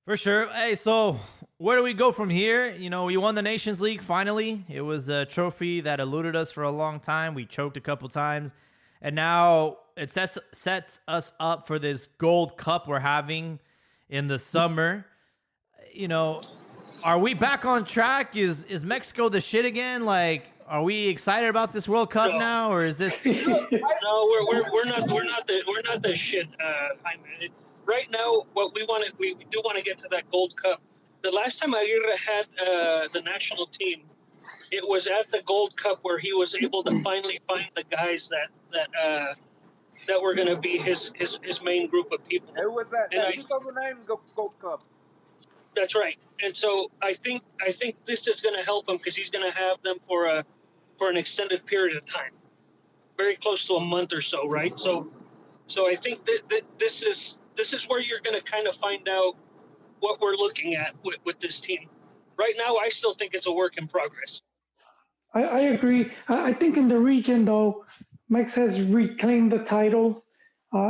For sure. Hey, so where do we go from here? You know, we won the Nations League finally. It was a trophy that eluded us for a long time. We choked a couple times. And now it sets us up for this Gold Cup we're having in the summer. You know, are we back on track? Is Mexico the shit again? Like, are we excited about this World Cup No. now, or is this? No, we're not the shit. Right now, what we do want to get to that Gold Cup. The last time Aguirre had the national team, it was at the Gold Cup where he was able to finally find the guys that were going to be his main group of people. It was that 2009 Gold Cup. That's right. And so I think this is going to help him because he's going to have them for an extended period of time, very close to a month or so, right? So I think that this is where you're going to kind of find out what we're looking at with this team. Right now, I still think it's a work in progress. I agree. I think in the region, though, Mex has reclaimed the title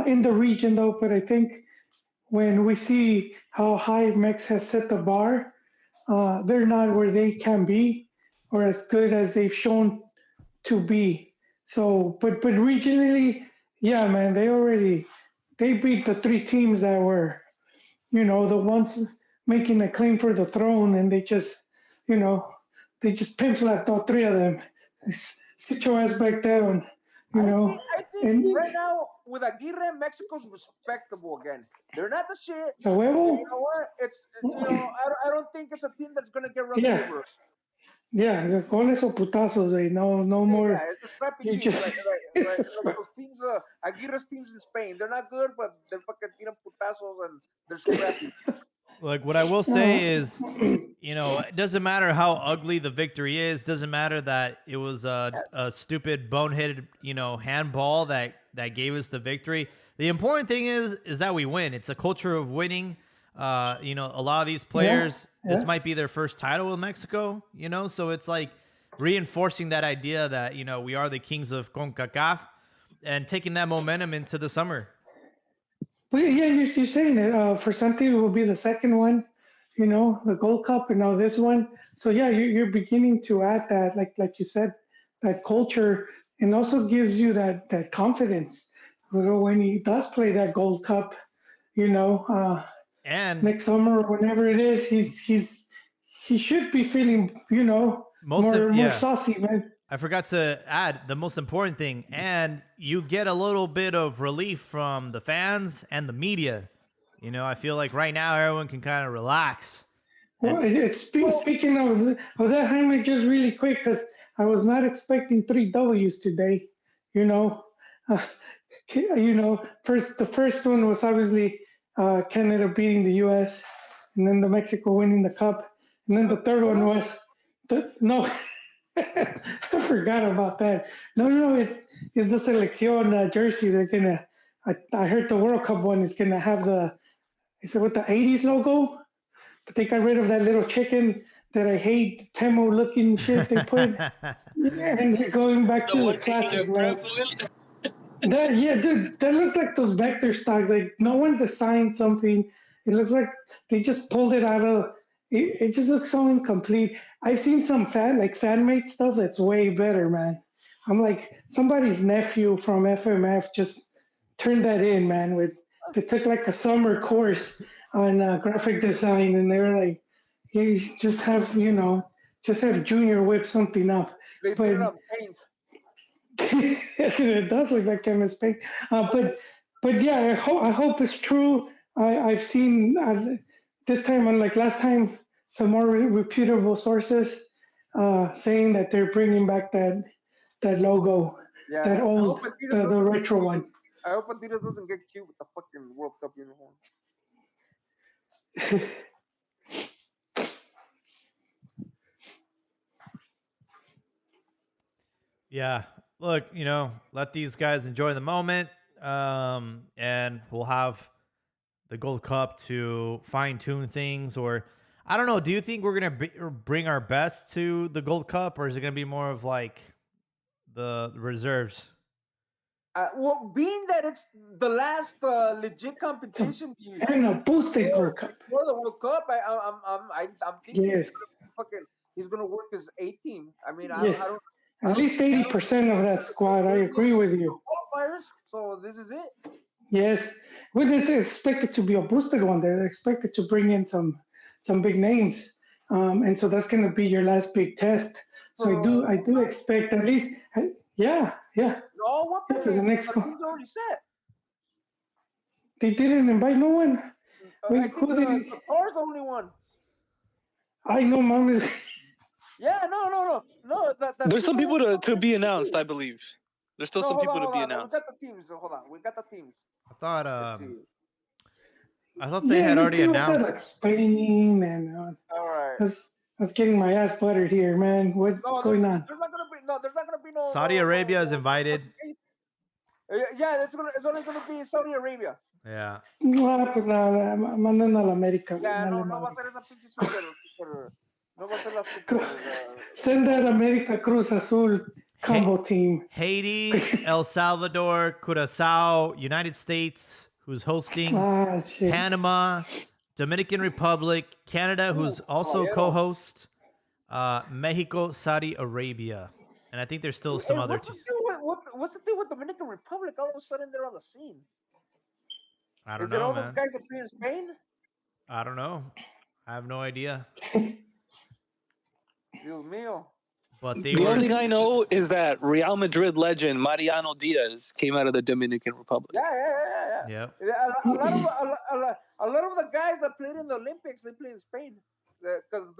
in the region, though. But I think when we see how high Mex has set the bar, they're not where they can be or as good as they've shown to be. So, but regionally, yeah, man, they beat the 3 teams that were, the ones making a claim for the throne, and they just pimp slapped all 3 of them. Sit your ass back down, I think And right now with Aguirre, Mexico's respectable again. They're not the shit. a huevo, You know what? It's I don't think it's a team that's gonna get run Yeah. over. yeah, goles o putazos, güey. No more. Yeah, it's a scrappy You team. just- Right. Like those teams, Aguirre's teams in Spain, they're not good, but they're fucking putazos and they're scrappy. Like, what I will say is, you know, it doesn't matter how ugly the victory is. Doesn't matter that it was a stupid boneheaded, you know, handball that gave us the victory. The important thing is that we win. It's a culture of winning. You know, a lot of these players, this yeah. might be their first title in Mexico. You know, so it's like reinforcing that idea that, you know, we are the kings of CONCACAF and taking that momentum into the summer. Well, yeah, you're saying that for Santi it will be the second one, you know, the Gold Cup, and now this one. So yeah, you're beginning to add that, like you said, that culture, and also gives you that confidence. You know, when he does play that Gold Cup, you know, And next summer or whenever it is, he should be feeling, you know, more saucy, man. I forgot to add the most important thing, and you get a little bit of relief from the fans and the media. You know, I feel like right now everyone can kind of relax. Well, speaking of that, Jaime, just really quick, because I was not expecting 3 Ws today. You know, you know, the first one was obviously Canada beating the U.S. and then the Mexico winning the cup, and then the third one was no. I forgot about that. No, it's the selección jersey. They're gonna. I heard the World Cup one is gonna have is it with the '80s logo? But they got rid of that little chicken that I hate, Temo looking shit they put. Yeah, and they're going back to the classic, man. Yeah, dude, that looks like those vector stocks. Like no one designed something. It looks like they just pulled it out of. It just looks so incomplete. I've seen some fan made stuff that's way better, man. I'm like somebody's nephew from FMF just turned that in, man. They took like a summer course on graphic design, and they were like, yeah, you just have just have Junior whip something up. They But did it on paint. it does look like MS Paint. But yeah, I hope it's true. I've seen this time, unlike last time, some more reputable sources saying that they're bringing back that logo, Yeah, that old, the retro one. I hope Adidas doesn't get cute with the fucking World Cup uniform. Yeah, look, you know, let these guys enjoy the moment, and we'll have the Gold Cup to fine tune things. Or I don't know. Do you think we're gonna bring our best to the Gold Cup, or is it gonna be more of like the reserves? Well, being that it's the last legit competition, And a boosted Gold Cup. for the World Cup, I'm thinking Yes. he's gonna work his A team. I mean, Yes. I don't. At least 80% of that squad. I agree with you. Qualifiers, so this is it. Yes. Well, it's expected to be a boosted one. They're expected to bring in some big names. And so that's going to be your last big test. So I do expect at least, yeah. No, what For the next one. team's already set. They didn't invite no one. I Wait, think who did it? Qatar's the only one. I know, mom is. Yeah, no. There's some people to be announced, I believe. There's still some people to be announced. We got the teams. Hold on, we got the teams. I thought they had already announced. Like Spain and all right. I was getting my ass buttered here, man. What's going on? There's not gonna be no. Saudi Arabia is invited. Yeah, it's only gonna be Saudi Arabia. Yeah. No, pues nada, mandan a la América. Yeah, no va a ser esa pinche super. No va a ser la super. Send that America Cruz Azul combo team. Haiti, El Salvador, Curacao, United States, who's hosting, Panama, Dominican Republic, Canada, who's also co-host, Mexico, Saudi Arabia, and I think there's still some other teams. What's the thing with Dominican Republic? All of a sudden they're on the scene. I don't know. Is it all man. those guys that play in Spain? I don't know. I have no idea. Dios mío. But the only thing I know is that Real Madrid legend Mariano Diaz came out of the Dominican Republic. Yeah. A lot of the guys that played in the Olympics, they play in Spain. Because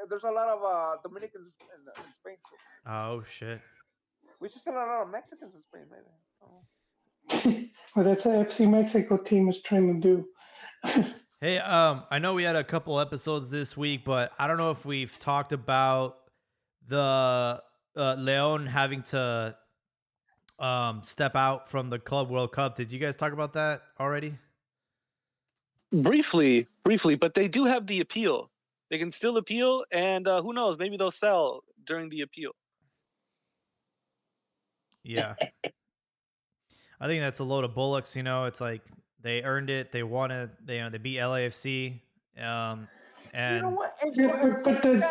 there's a lot of Dominicans in Spain. So. Oh, shit. We should send a lot of Mexicans in Spain, maybe. Oh. Well, that's what FC Mexico team is trying to do. Hey, I know we had a couple episodes this week, but I don't know if we've talked about the Leon having to step out from the Club World Cup. Did you guys talk about that already? Briefly, but they do have the appeal. They can still appeal, and who knows? Maybe they'll sell during the appeal. Yeah. I think that's a load of bullocks. It's like they earned it. They won it. They beat LAFC. Um, You know and what? Yeah, but the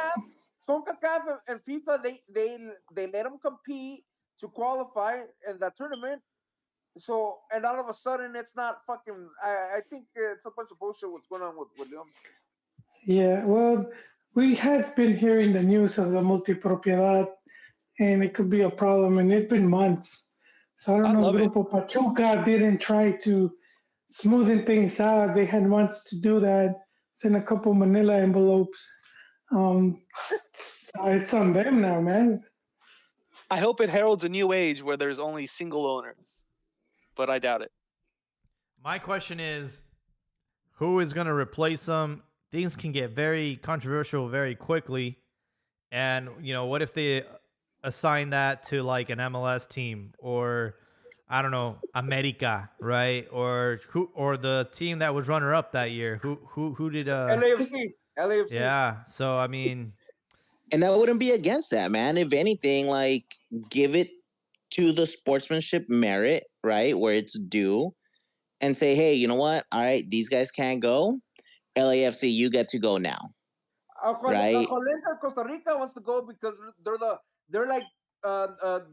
CONCACAF and FIFA, they let them compete to qualify in that tournament. So, and all of a sudden, it's not fucking. I think it's a bunch of bullshit. What's going on with them? yeah, well, we have been hearing the news of the multipropiedad, and it could be a problem, and it's been months. So I I don't know if love it. Grupo Pachuca didn't try to smoothen things out. They had months to do that. Send a couple manila envelopes. Um, it's on them now, man. I hope it heralds a new age where there's only single owners, but I doubt it. my question is, who is going to replace them? Things can get very controversial very quickly. And, what if they assign that to like an MLS team or I don't know, America, right? Or the team that was runner up that year. Who did LAFC. yeah. So I mean, And I wouldn't be against that, man. If anything, like give it to the sportsmanship merit, right, where it's due, and say, hey, you know what? All right, these guys can't go. LAFC, you get to go now, right? Jolense Costa Rica wants to go because they're like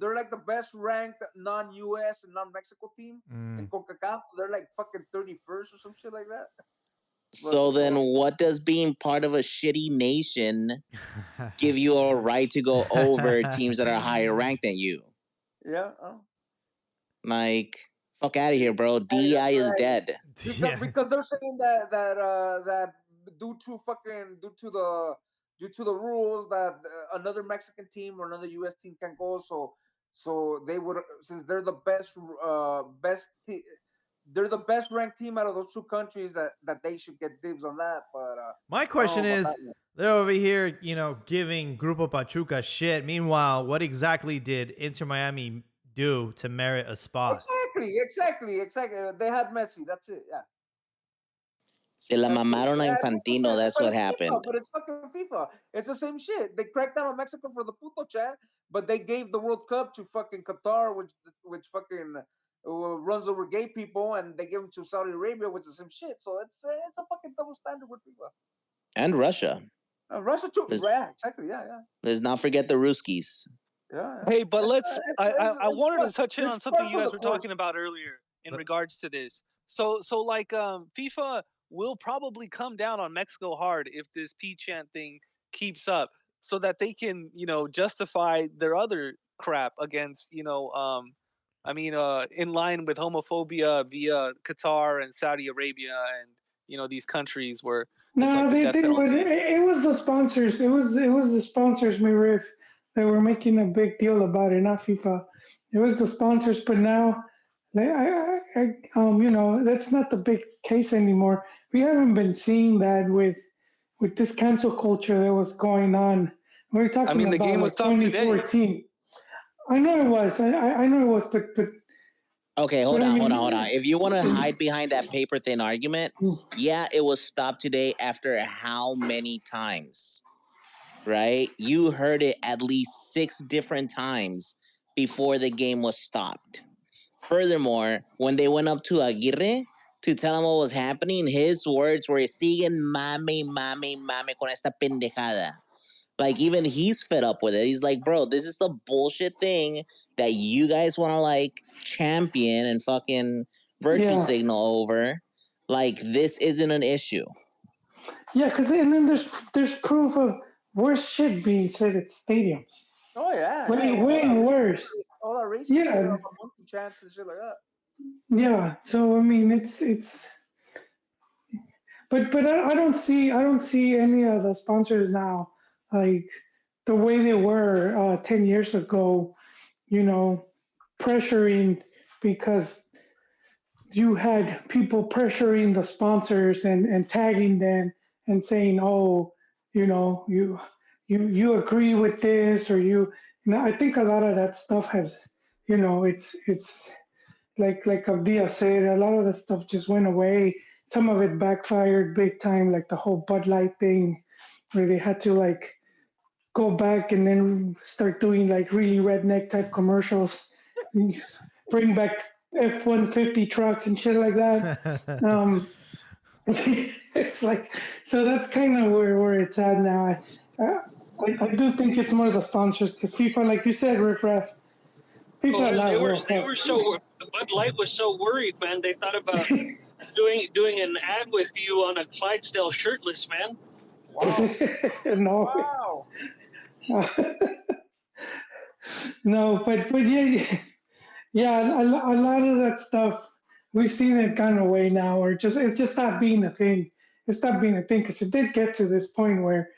they're like the best ranked non-US and non-Mexico team in CONCACAF. They're like fucking 31st or some shit like that. So then, what does being part of a shitty nation give you a right to go over teams that are higher ranked than you? Yeah. Like, fuck out of here, bro. DEI is dead. Because they're saying that due to the rules that another Mexican team or another U.S. team can go. So they would, since they're the they're the best ranked team out of those two countries, that they should get dibs on that. But my question is, they're over here, giving Grupo Pachuca shit. Meanwhile, what exactly did Inter Miami do to merit a spot? Exactly. They had Messi. That's it. Yeah. Se la mamaron a Infantino. That's what happened. But it's fucking FIFA. It's the same shit. They cracked down on Mexico for the puto chat, but they gave the World Cup to fucking Qatar, which fucking runs over gay people, and they give them to Saudi Arabia, which is some shit. So it's a fucking double standard with FIFA. And Russia. Russia too. Yeah, exactly. Yeah. Let's not forget the Ruskies. Yeah. Hey, but I wanted to touch in on something you guys were talking about earlier in regards to this. So like FIFA will probably come down on Mexico hard if this P chant thing keeps up, so that they can justify their other crap against in line with homophobia via Qatar and Saudi Arabia and these countries where no, it was the sponsors. It was the sponsors, Mirif, that were making a big deal about it, not FIFA. It was the sponsors, but now, that's not the big case anymore. We haven't been seeing that with this cancel culture that was going on. We're talking the about game was stopped 2014. today. I know it was. I know it was, but okay, hold on. If you want to hide behind that paper thin argument, yeah, it was stopped today after how many times? Right? You heard it at least 6 different times before the game was stopped. Furthermore, when they went up to Aguirre to tell him what was happening, his words were, siguen mame con esta pendejada. Like, even he's fed up with it. He's like, bro, this is a bullshit thing that you guys want to, like, champion and fucking virtue signal over. Like, this isn't an issue. Yeah, because and then there's proof of worse shit being said at stadiums. Oh yeah, way worse. All that racist shit, all the monkey chants and shit like that. Yeah, so I mean, it's. But I don't see any of the sponsors now like the way they were 10 years ago. Pressuring because you had people pressuring the sponsors and tagging them and saying, "Oh, you agree with this," or I think a lot of that stuff has, it's like Abdia said, a lot of that stuff just went away. Some of it backfired big time, like the whole Bud Light thing, where they had to like go back and then start doing like really redneck type commercials, bring back F-150 trucks and shit like that. It's like, so that's kind of where it's at now. I do think it's more the sponsors because FIFA, like you said, Riff Raff, FIFA They were so Bud Light was so worried, man. They thought about doing an ad with you on a Clydesdale shirtless, man. No. Wow. No, but yeah, a lot of that stuff we've seen it gone away now, or it's just not being a thing. It's not being a thing because it did get to this point where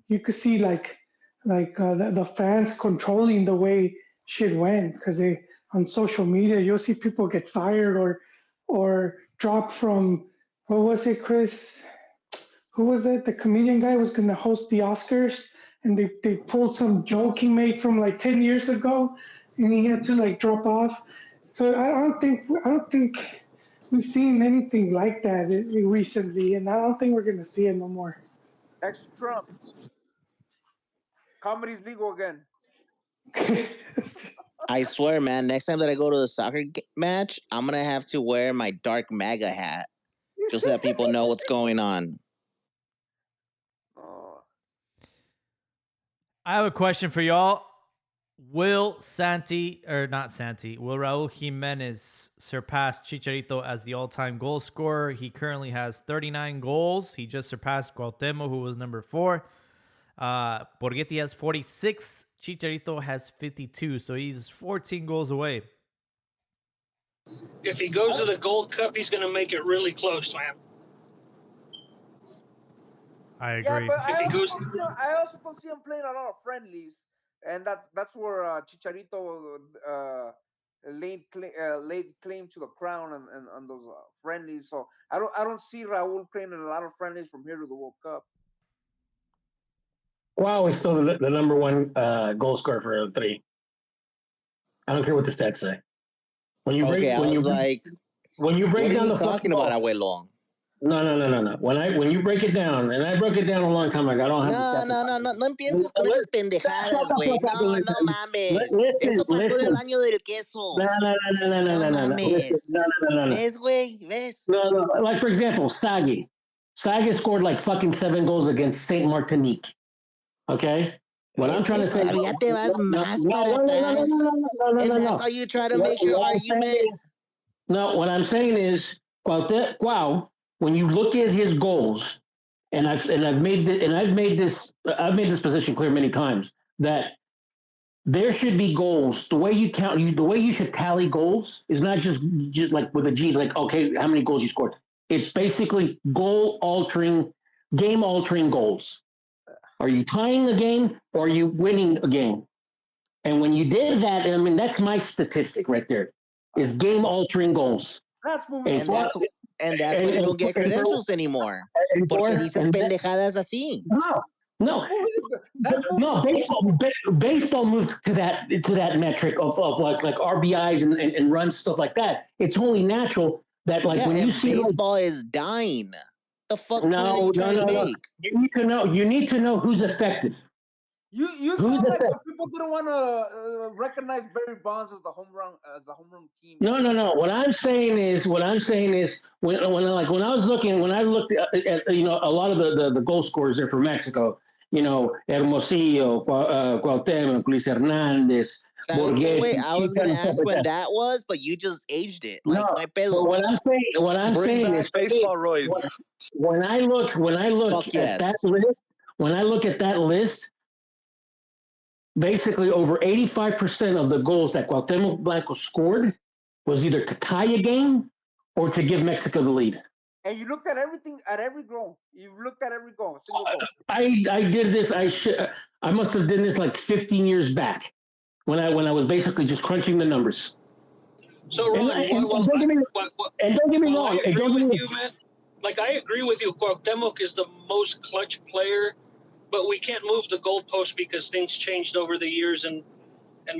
you could see the fans controlling the way shit went because they on social media you'll see people get fired or drop from what was it, Chris? Who was that? The comedian guy was going to host the Oscars, and they pulled some joke he made from like 10 years ago, and he had to like drop off. So I don't think we've seen anything like that recently, and I don't think we're going to see it no more. Ex-Trump. Comedy's legal again. I swear, man, next time that I go to the soccer match, I'm going to have to wear my dark MAGA hat just so that people know what's going on. Oh. I have a question for y'all. Will Raul Jimenez surpass Chicharito as the all-time goal scorer? He currently has 39 goals. He just surpassed Cuauhtemoc, who was number 4. Borghetti has 46. Chicharito has 52. So he's 14 goals away. If he goes to the Gold Cup, he's going to make it really close, man. I agree. Yeah, but I also don't see him playing a lot of friendlies, and that's where Chicharito laid claim to the crown and on those friendlies. So I don't see Raul playing in a lot of friendlies from here to the World Cup. Wow, he's still the number one goal scorer for 3. I don't care what the stats say. When you break, what are you down talking about, Abuelo? No. When you break it down, and I broke it down a long time ago. I don't have No empieces con esas pendejadas, güey. No mames. Eso pasó en el año del queso. No mames. No. ¿Ves, güey? ¿Ves? No. Like, for example, Sagi. Sagi scored like fucking 7 goals against Saint Martinique. Okay? What I'm trying to say... Ya te vas más para atrás. And that's how you try to make your argument. No, what I'm saying is, when you look at his goals, and I've made this position clear many times, that there should be goals. The way you should tally goals is not just like with a G, like, okay, how many goals you scored. It's basically game altering goals. Are you tying a game or are you winning a game? And when you did that, I mean, that's my statistic right there, is game altering goals. That's moving. And that's why you don't get credentials anymore. Porque dices pendejadas así. No. Baseball moved to that metric of like RBIs and runs, stuff like that. It's only natural that when you see baseball is dying. The fuck no. make? You need to know who's effective. You sound like people didn't want to recognize Barry Bonds as the home run king. No. What I'm saying is when I looked at a lot of the goal scorers there for Mexico, Hermosillo, Cuauhtemoc, Luis Hernandez, Borghetti. I was gonna ask when that was, but you just aged it. Like my pedo. What I'm saying is baseball roids. When I look at that list, basically over 85% of the goals that Cuauhtemoc Blanco scored was either to tie a game or to give Mexico the lead. And you looked at everything, at every goal. You looked at every goal, single goal. I did this. I must have done this like 15 years back when I was basically just crunching the numbers. And, Ron, and, and don't get me, and don't get me while I wrong. And agree don't get with me, you, man. Like I agree with you. Cuauhtemoc is the most clutch player, but we can't move the goalpost because things changed over the years, and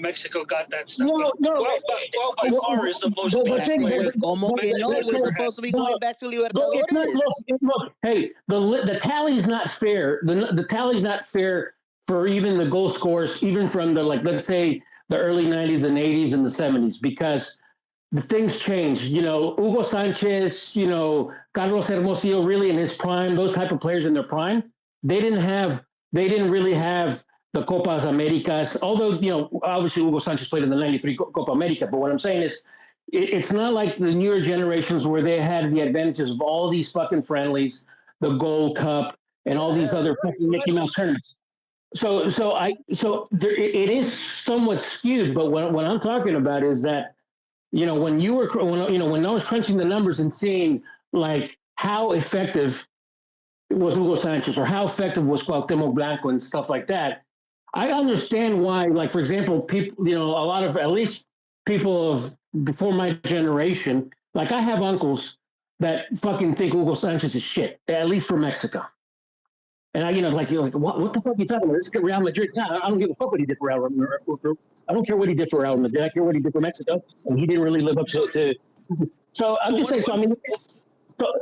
Mexico got that stuff. no, no. Cuau by far is the most But clutch thing, player Wait, ¿cómo que Mexico no? has We're ever had. supposed to be No, going back to look, it's not, Libertadores. look, hey, the tally's not fair. The tally's not fair for even the goal scorers, even from the, like, let's say the early 90s and 80s and the 70s, because the things changed. You know, Hugo Sanchez, you know, Carlos Hermosillo, really in his prime, those type of players in their prime, they didn't really have the Copas Americas, although, you know, obviously Hugo Sanchez played in the 93 Copa America. But what I'm saying is, it's not like the newer generations where they had the advantages of all these fucking friendlies, the Gold Cup, and all these other fucking Mickey Mouse tournaments. So there, it is somewhat skewed. But what I'm talking about is that, you know, when I was crunching the numbers and seeing like how effective was Hugo Sanchez or how effective was Cuauhtemoc Blanco and stuff like that, I understand why. Like, for example, people, you know, a lot of, at least people of before my generation, like I have uncles that fucking think Hugo Sanchez is shit, at least for Mexico. And I, you know, like, you're like, what the fuck are you talking about? This is Real Madrid. No, I don't give a fuck what he did for Real Madrid. I don't care what he did for Real Madrid. I care what he did for Mexico, and he didn't really live up to. So I'm just saying. So I mean,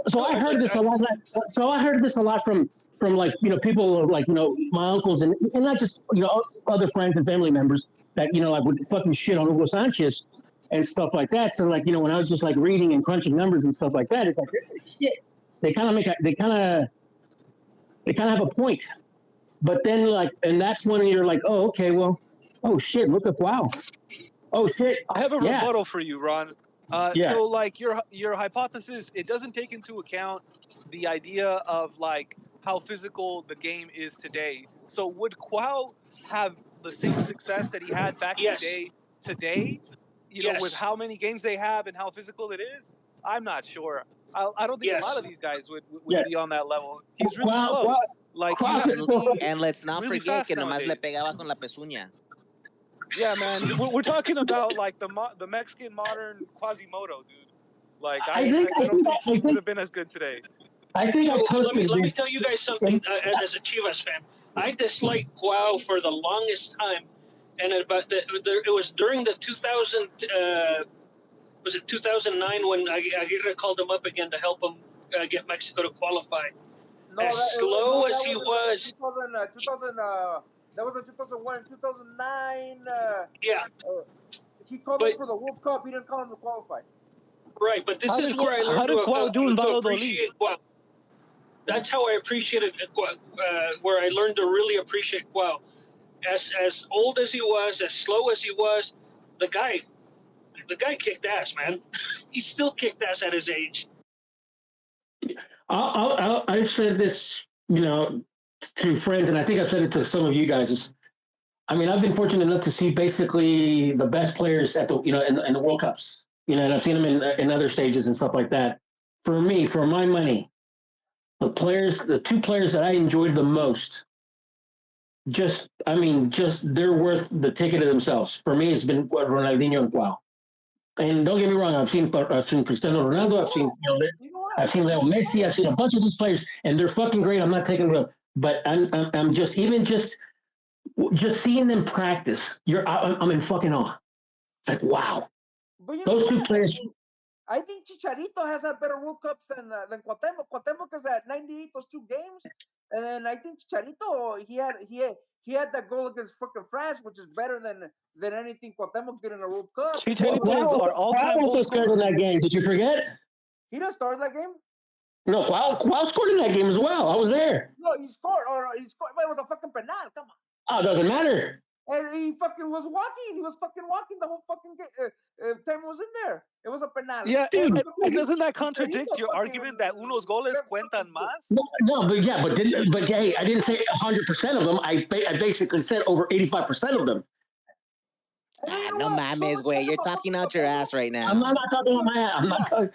so I heard this a lot. So I heard this a lot from like, you know, people like, you know, my uncles and not just, you know, other friends and family members that, you know, like would fucking shit on Hugo Sanchez and stuff like that. So like, you know, when I was just like reading and crunching numbers and stuff like that, it's like, shit. They kind of have a point. But then like, and that's when you're like, oh, okay, well, oh shit, look at, wow. Oh shit. I have a Yeah. rebuttal for you, Ron. Yeah. So, like your hypothesis, it doesn't take into account the idea of like how physical the game is today. So, would Cuau have the same success that he had back in the Yes. day today? You know, with Yes. how many games they have and how physical it is. I'm not sure. I don't think a lot Yes. of these guys would Yes. be on that level. He's really Cuau- slow. Cuau- Like you Cuau- have to be And let's not really forget fast que nomás le nowadays. pegaba con la pezuña. Yeah, man. We're talking about like the Mexican modern Quasimodo, dude. Like I don't think he would have been as good today. I think I So posted let me this. tell you guys something. As a Chivas fan, I disliked Cuau for the longest time, and it was during the 2000. Was it 2009 when Aguirre called him up again to help him get Mexico to qualify? No, As slow as he was. 2000, that was in 2001, 2009. Yeah, He called But- him for the World Cup. He didn't call him to qualify. right. But this How is did where I Cuau- learned how did Cuau do in to Valladolid? appreciate Cuau. That's how I appreciated where I learned to really appreciate Cuau. As old as he was, as slow as he was, the guy kicked ass, man. He still kicked ass at his age. I've said this, you know, to friends, and I think I've said it to some of you guys. I mean, I've been fortunate enough to see basically the best players at the, you know, in the World Cups. You know, and I've seen them in other stages and stuff like that. For me, for my money, the two players that I enjoyed the most, just they're worth the ticket of themselves. For me, it's been Ronaldinho and Cuau. And don't get me wrong, I've seen Cristiano Ronaldo, I've seen Leo Messi, I've seen a bunch of these players, and they're fucking great. I'm not taking it, but I'm just seeing them practice. I'm in fucking awe. It's like, wow, But you those know two what? players. I think Chicharito has had better World Cups than Cuauhtemoc. Cuauhtemoc is at 98 those two games, and then I think Chicharito he had that goal against fucking France, which is better than anything Cuauhtemoc did in a World Cup. Chicharito is our all-time Cuau also goal scored in scorer. that game. Did you forget? He didn't start that game. No, Cuau scored in that game as well. I was there. No, he scored. He scored. But it was a fucking penal. Come on. Oh, it doesn't matter. And he fucking was walking. He was fucking walking the whole fucking time he was in there. It was a penal. Yeah, Dude. and doesn't that contradict Chicharito your fucking- argument that unos goles cuentan más? No, but hey, I didn't say 100% of them. I basically said over 85% of them. And you Ah, know no what? mames, So güey. You're let's talk talking about out your Cuauhtemoc. ass right now. I'm not talking about my. I'm not talking.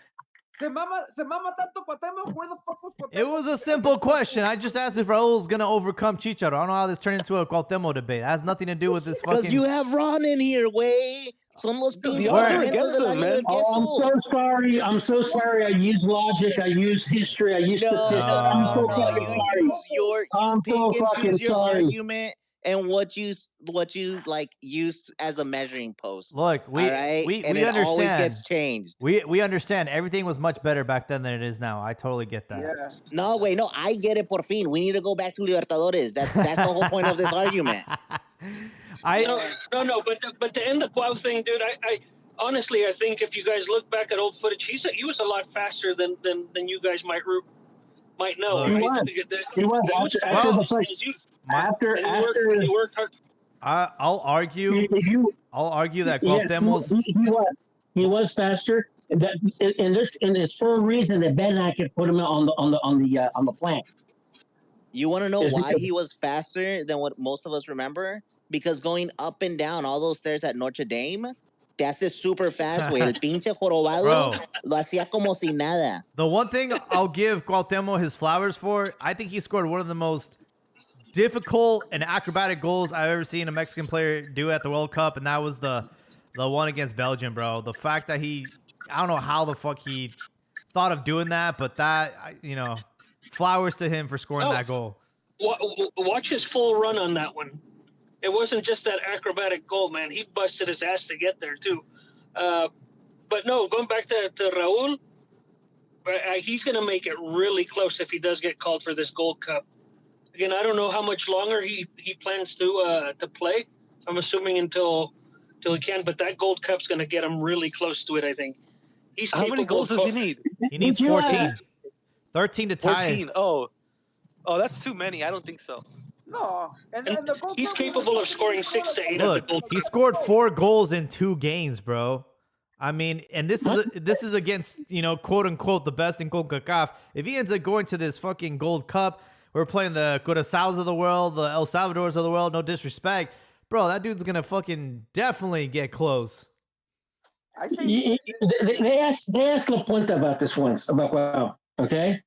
Se mama tanto Cuauhtemoc. Where the fuck was Cuauhtemoc? It was a simple question. I just asked if Raul's gonna overcome Chicharo. I don't know how this turned into a Cuauhtemoc debate. It has nothing to do with this Because fucking. you have Ron in here, way. Son los The pinches odds are argumentos against del him, año man. del Oh, queso. I'm so sorry. I'm so sorry. I use logic. I use history. I use statistics. I'm so No. fucking You sorry. use you I'm pick so and fucking choose your sorry. argument and what you like used as a measuring post. Look, all right, we and it always understand. gets changed. We understand everything was much better back then than it is now. I totally get that. Yeah. No, wait, no, I get it. Por fin, we need to go back to Libertadores. That's the whole point of this argument. No. But to end the Cuau thing, dude, I honestly, I think if you guys look back at old footage, he was a lot faster than you guys might know. Look, He right? was. He was fast after Well, the fight. in his youth, After and he worked hard. I'll argue. if you I'll argue that yes, Cuauhtemo's. he was faster. That and it's for a reason that Ben and I could put him on the flank. You want to know It's why because- he was faster than what most of us remember? Because going up and down all those stairs at Notre Dame, te hace super fast, güey. El pinche jorobado Bro. lo hacía como si nada. The one thing I'll give Cuauhtemo his flowers for, I think he scored one of the most difficult and acrobatic goals I've ever seen a Mexican player do at the World Cup, and that was the one against Belgium, bro. The fact that I don't know how the fuck he thought of doing that, but flowers to him for scoring that goal. Watch his full run on that one. It wasn't just that acrobatic goal, man. He busted his ass to get there too. But no, going back to Raul, he's going to make it really close if he does get called for this Gold Cup. Again, I don't know how much longer he plans to play. I'm assuming until he can, but that Gold Cup's going to get him really close to it, I think. He's How many goals does he need? He needs 14. 13 to tie. 14. Oh, that's too many. I don't think so. No, and the Gold He's Cup- capable of scoring 6 to 8 at the Look, Gold he Cup. scored 4 goals in 2 games, bro. I mean, and this is against, quote unquote, the best in CONCACAF. If he ends up going to this fucking Gold Cup, we're playing the Curaçaos of the world, the El Salvadors of the world, no disrespect. Bro, that dude's going to fucking definitely get close. I say They asked La Puente about this once, about Cuau, okay?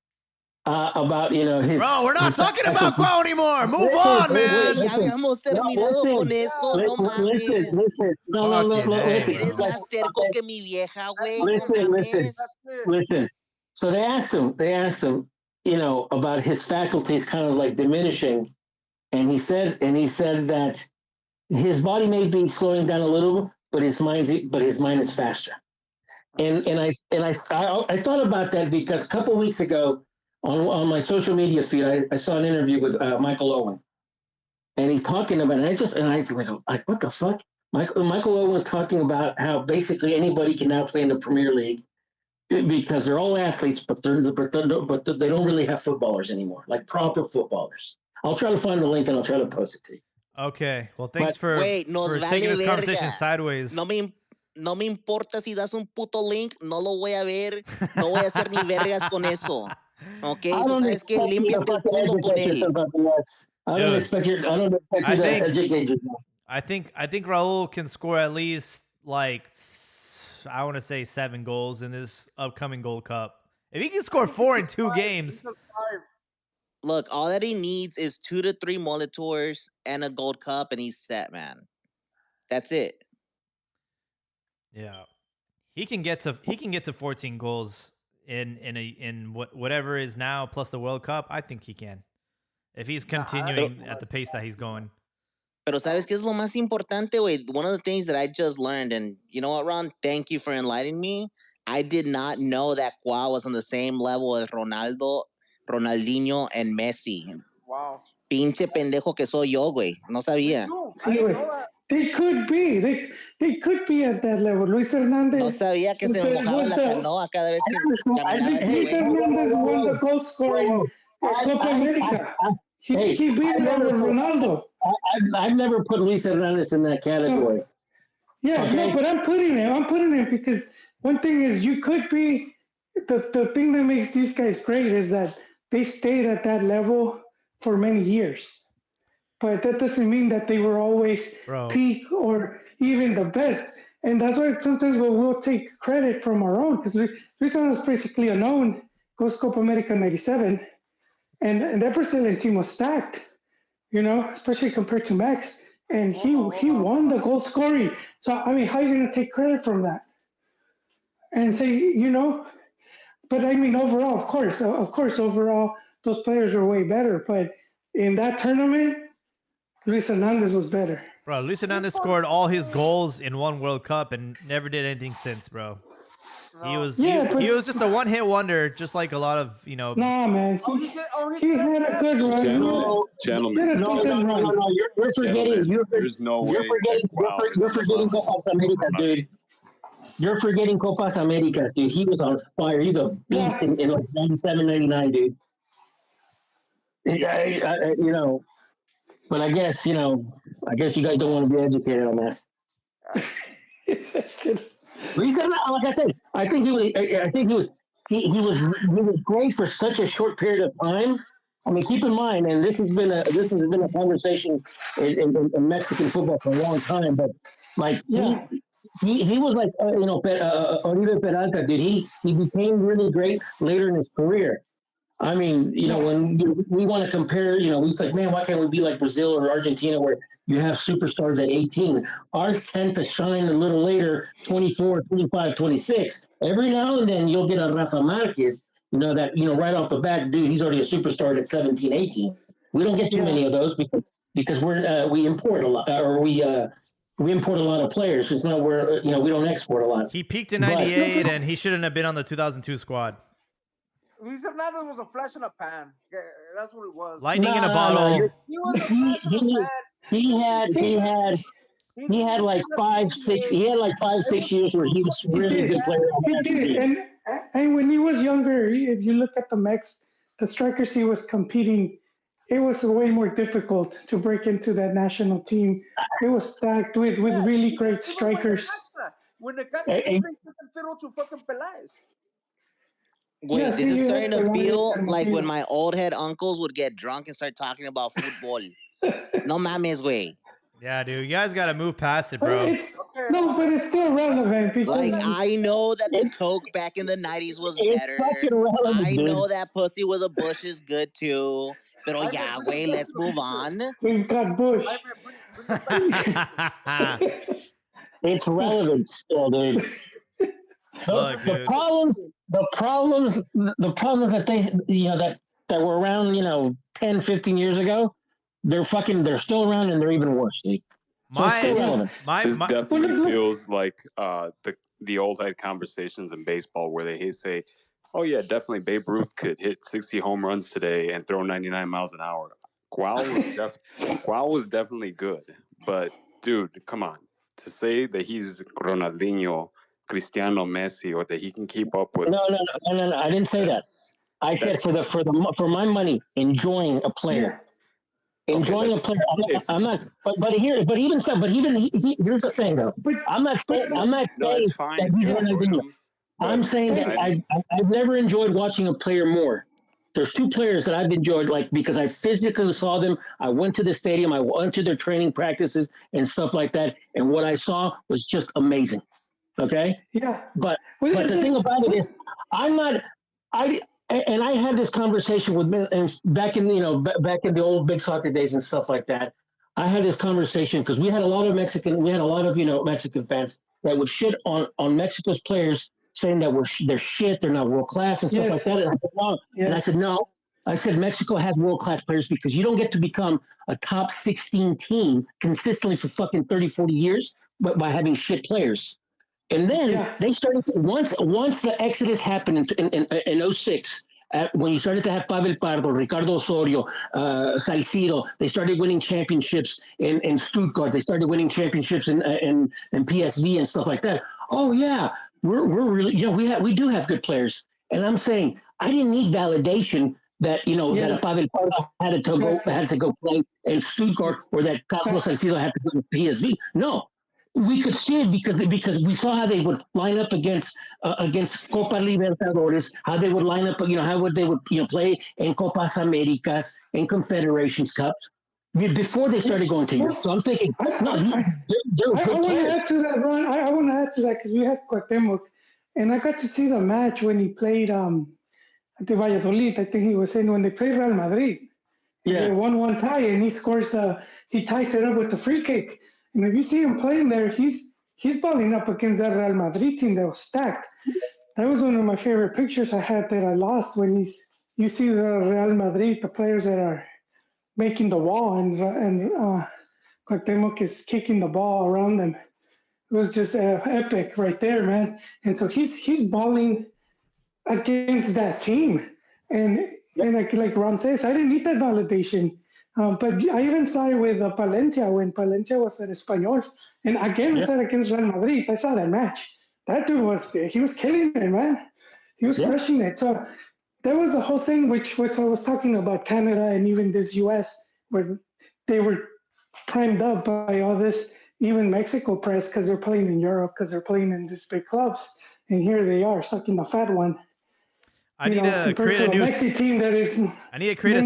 About, his... Bro, we're not his- talking about Cuau anymore. Move Listen, on, wait, man. wait, Ya habíamos terminado con eso, no mames. Listen. No, Fucking A, listen. Eres bro. más terco que mi vieja, güey. No Listen. mames. Listen. So they asked him, about his faculties kind of like diminishing, and he said that his body may be slowing down a little, but his mind is faster. And I thought about that because a couple of weeks ago on my social media feed, I saw an interview with Michael Owen, and he's talking about, and I was like, what the fuck? Michael Owen was talking about how basically anybody can now play in the Premier League because they're all athletes, but they don't really have footballers anymore, like proper footballers. I'll try to find the link and I'll try to post it to you. Okay, well, thanks But for wait, nos taking vale this conversation verga. sideways. No me importa si das un puto link, no lo voy a ver, no voy a hacer ni vergas con eso. Ok, I so don't sabes que expect you to límpiate el fucking culo con educate él. yourself about the West. I don't Dude, expect you to think- educate yourself. I think Raul can score at least I want to say 7 goals in this upcoming Gold Cup. If he can score 4 in 2 games, Look, all that he needs is 2 to 3 Molotors and a Gold Cup, and he's set, man. That's it. yeah, he can get to 14 goals in whatever is now plus the World Cup. I think he can, if he's continuing at the pace that he's going. Pero sabes qué es lo más importante, güey? One of the things that I just learned, and you know what, Ron? Thank you for enlightening me. I did not know that Cuau was on the same level as Ronaldo, Ronaldinho, and Messi. Wow. Pinche pendejo que soy yo, güey. No sabía. Sí, güey. They could be. They could be at that level. Luis Hernandez. No sabía que se me mojaba la canoa cada vez que caminaba ese Luis güey. Hernandez won the goal scoring at Copa America. He beat Ronaldo. I've never put Luis Hernandez in that category. Yeah, Okay. no, but I'm putting him because one thing is you could be the thing that makes these guys great is that they stayed at that level for many years. But that doesn't mean that they were always Bro. peak or even the best. And that's why sometimes we'll take credit from our own because Luis Hernandez is basically unknown, goes Copa America 97. And that Brazilian team was stacked, especially compared to Max. and he won the goal scoring. So I mean, how are you gonna take credit from that and say But I mean, overall, of course, overall, those players were way better. But in that tournament, Luis Hernandez was better. Bro, Luis Hernandez scored all his goals in one World Cup and never did anything since, bro. He No. was Yeah, he but- was just a one-hit wonder, just like a lot of Nah, man, he had a good run. Gentlemen, He had a decent run. No. You're forgetting. there's no way. You're forgetting. You're forgetting Copas Americas, dude. You're forgetting Copas Americas, dude. He was on fire. He's a beast in like 97, 99, dude. But I guess you guys don't want to be educated on that. Reason, like I said, I think he was great for such a short period of time. I mean, keep in mind, and this has been a conversation in Mexican football for a long time. But like, he was like Oribe Peralta, dude. He became really great later in his career. I mean, when we want to compare, we say, man, why can't we be like Brazil or Argentina where you have superstars at 18? Ours tend to shine a little later, 24, 25, 26. Every now and then you'll get a Rafa Marquez, right off the bat, dude, he's already a superstar at 17, 18. We don't get too many of those because we import a lot, or we import a lot of players. It's not where, we don't export a lot. He peaked in 98 and he shouldn't have been on the 2002 squad. Luis Hernandez was a flash in a pan. Yeah, that's what it was. Lightning in a bottle. He was a flash in a pan. He had like 5-6 years where he was really good player. He did. And when he was younger, if you look at the strikers he was competing, it was way more difficult to break into that national team. It was stacked with really great strikers. When the guy fiddle to fucking Peláez. Wait, Yeah, this see, is starting to that's feel the like one. when my old head uncles would get drunk and start talking about football. No mames, güey. Yeah, dude, you guys got to move past it, But bro. but it's still relevant because Like, I know that the Coke back in the 90s was It's better. fucking relevant, I dude. know that pussy with a bush is good too. Pero yeah, güey, let's move on. we've got Bush. It's relevant still, dude. Look, The dude. problems that that were around, 10, 15 years ago, they're still around and they're even worse, dude. So it's still relevant. This my definitely feels like the old head conversations in baseball where they say, "Oh yeah, definitely Babe Ruth could hit 60 home runs today and throw 99 miles an hour." Gual was definitely good, but dude, come on, to say that he's Ronaldinho, Cristiano, Messi, or that he can keep up with. No, I didn't say that. I said for my money, enjoying a player. Enjoying a player. I'm not. But here's the thing though. I'm not saying it's fine that if he's you Ronaldinho. enjoy him, I'm but saying that I've never enjoyed watching a player more. There's two players that I've enjoyed, like, because I physically saw them. I went to the stadium. I went to their training practices and stuff like that. And what I saw was just amazing. Okay. Yeah. But the thing about it is, I had this conversation with back in the old big soccer days and stuff like that. I had this conversation because we had a lot of Mexican fans that would shit on Mexico's players, saying that they're shit, they're not world class and stuff like that. And I said no. And I said no. I said Mexico has world class players because you don't get to become a top 16 team consistently for fucking 30, 40 years, but by having shit players. And then they started once the exodus happened in 06, when you started to have Pavel Pardo, Ricardo Osorio, Salcido, they started winning championships in Stuttgart. They started winning championships in PSV and stuff like that. Oh yeah, we're really we do have good players. And I'm saying I didn't need validation that that Pavel Pardo had to go play in Stuttgart, or that Carlos Salcido had to go to PSV. No. We could see it because we saw how they would line up against Copa Libertadores, how they would line up, how they would play in Copas Americas, in Confederations Cups, before they started going to Europe. So I'm thinking, they're I want to add to that, Ron. I want to add to that because we had Cuauhtemoc, and I got to see the match when he played at the Valladolid. I think he was saying when they played Real Madrid, Yeah. They 1-1 tie, and he scores. He ties it up with the free kick. And if you see him playing there, he's balling up against that Real Madrid team that was stacked. That was one of my favorite pictures I had that I lost when you see the Real Madrid, the players that are making the wall, and Cuauhtemoc is kicking the ball around them. It was just epic right there, man. And so he's balling against that team, and like Ron says, I didn't need that validation. But I even saw it with Palencia when Palencia was at Espanyol, and again I said against Real Madrid. I saw that match. That dude was killing it, man. He was crushing it. So that was the whole thing, which I was talking about Canada and even this U.S. where they were primed up by all this, even Mexico press, because they're playing in Europe, because they're playing in these big clubs, and here they are sucking the fat one. I need to create a new Messi team that is. I need to create a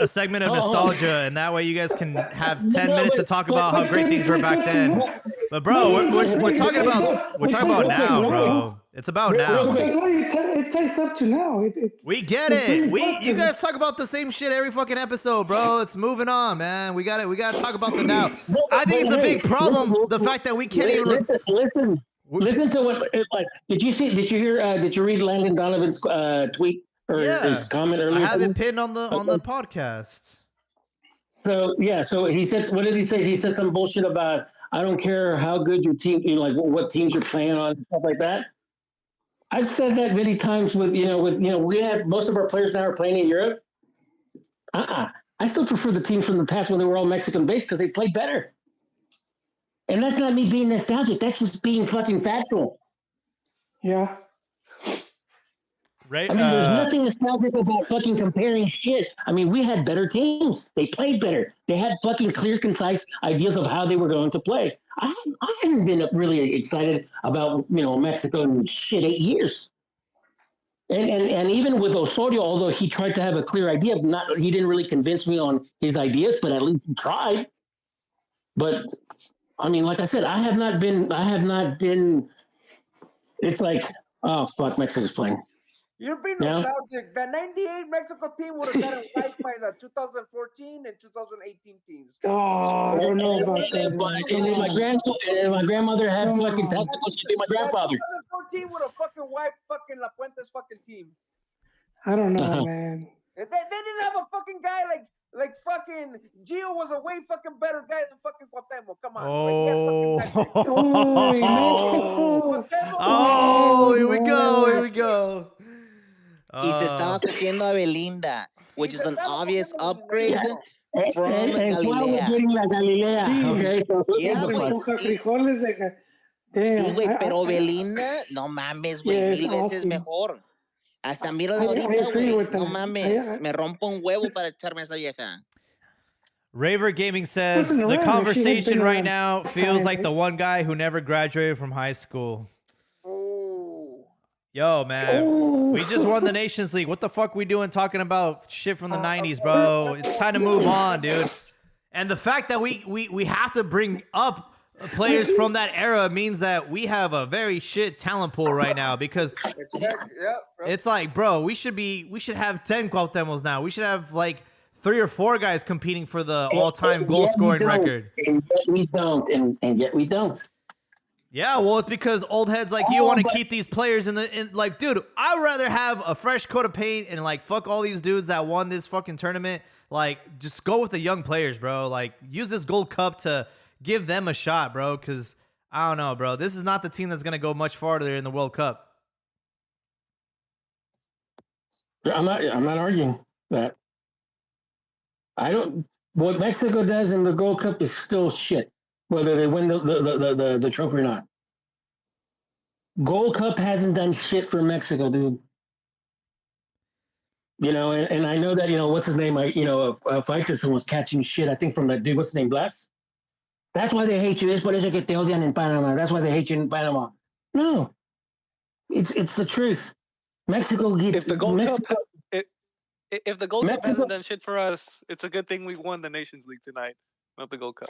segment of nostalgia, and that way you guys can have 10 minutes to talk about how great things were back then. But bro, we're talking about now, bro. It's about now. That's why it ties up to now. We get it. You guys talk about the same shit every fucking episode, bro. It's moving on, man. We got to talk about the now. I think it's a big problem, the fact that we can't even Listen to what, like, did you read Landon Donovan's tweet or his comment earlier? I have it pinned on the podcast. So he says, what did he say? He said some bullshit about, I don't care how good your team, like what teams you're playing on and stuff like that. I've said that many times we have most of our players now are playing in Europe. I still prefer the teams from the past when they were all Mexican based because they played better. And that's not me being nostalgic. That's just being fucking factual. Yeah. Right. I mean, there's nothing nostalgic about fucking comparing shit. I mean, we had better teams. They played better. They had fucking clear, concise ideas of how they were going to play. I haven't been really excited about, Mexico in 8 years. And even with Osorio, although he tried to have a clear idea, he didn't really convince me on his ideas, but at least he tried. But I mean, like I said, I have not been, it's like, oh, fuck, Mexico's playing. You're being nostalgic. The 98 Mexico team would have gotten wiped by the 2014 and 2018 teams. Oh, I don't know about that. And then my grandmother had fucking testicles to be my grandfather. 2014 would have fucking wiped fucking La Puente's fucking team. I don't know, man. They didn't have a fucking guy like fucking Gio was a way fucking better guy than fucking Cuauhtemoc. Come on. Here we go. Y se estaba cogiendo a Belinda, which is an obvious upgrade from Galilea. Okay, so Sí, güey, pero Belinda, no mames, güey, mil veces mejor. Hasta mírala ahorita, güey. No mames, me rompo un huevo para echarme a esa vieja. Raver Gaming says the conversation right now feels like the one guy who never graduated from high school. Yo, man, we just won the Nations League. What the fuck we doing talking about shit from the 90s, bro? It's time to move on, dude. And the fact that we have to bring up players from that era means that we have a very shit talent pool right now because it's like, bro, we should have 10 Cuauhtemocs now. We should have like 3 or 4 guys competing for the all-time goal scoring record. And yet we don't. Yeah, well, it's because old heads like you want to keep these players in like, dude, I'd rather have a fresh coat of paint and like fuck all these dudes that won this fucking tournament. Like, just go with the young players, bro. Like, use this Gold Cup to give them a shot, bro. Because I don't know, bro. This is not the team that's gonna go much farther in the World Cup. I'm not arguing that. What Mexico does in the Gold Cup is still shit, whether they win the trophy or not. Gold Cup hasn't done shit for Mexico, dude. And I know that, what's his name? Faitelson was catching shit, I think, from that dude. What's his name? Blas? That's why they hate you. Es por eso que te odian en Panama. That's why they hate you in Panama. No. It's the truth. Mexico gets... If the Gold Cup hasn't done shit for us, it's a good thing we won the Nations League tonight, not the Gold Cup.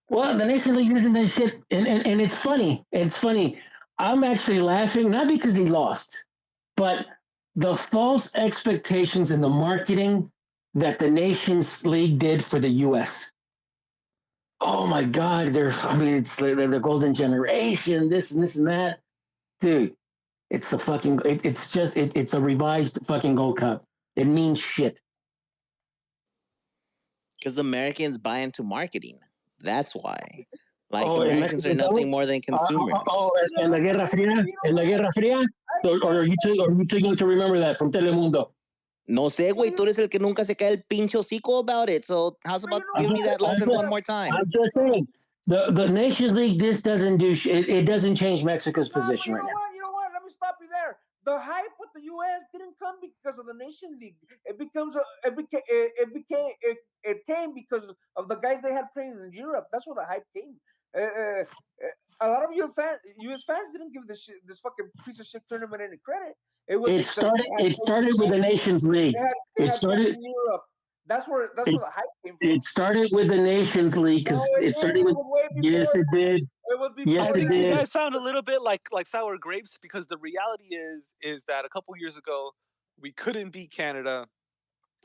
Well, the Nations League isn't that shit. And it's funny. It's funny. I'm actually laughing, not because he lost, but the false expectations in the marketing that the Nations League did for the U.S. Oh my God, it's the golden generation, this and this and that, dude. It's a fucking. It's a revised fucking Gold Cup. It means shit. Because Americans buy into marketing. That's why. Like Oh, in Americans are Mexico, nothing more than consumers. en la Guerra Fría, or are you too young to remember that from Telemundo? No sé, güey. Tú eres el que nunca se cae el pincho hocico about it. So how's about giving me that lesson one more time? I'm just saying. The Nations League, this doesn't do shit. It doesn't change Mexico's position right now. You know what? Let me stop you there. The hype with the U.S. didn't come because of the Nation League. It came because of the guys they had playing in Europe. That's where the hype came. A lot of U.S. fans didn't give this fucking piece of shit tournament any credit. It started with the Nations League. It started in Europe. That's where the hype came from. It started with the Nations League because it started with. Yes, it did. Yes, it You did. guys sound a little bit like sour grapes because the reality is that a couple years ago we couldn't beat Canada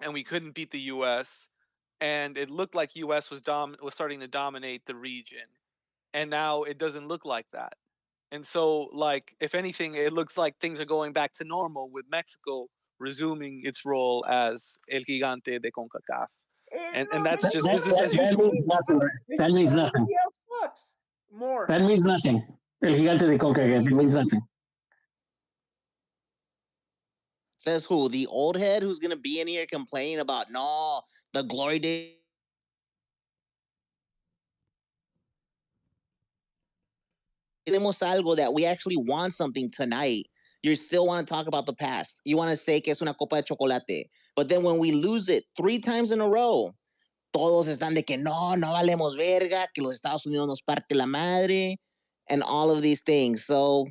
and we couldn't beat the U.S. and it looked like U.S. was starting to dominate the region, and now it doesn't look like that. And so, like, if anything, it looks like things are going back to normal with Mexico resuming its role as El Gigante de CONCACAF. And that's just business as usual. That means nothing. More. That means nothing. El Gigante de CONCACAF. It means nothing. Says who? The old head who's going to be in here complaining about, no, the glory days. Tenemos algo that we actually want something tonight. You still want to talk about the past. You want to say que es una copa de chocolate. But then when we lose it 3 times in a row, todos están de que no valemos verga, que los Estados Unidos nos parte la madre, and all of these things. So,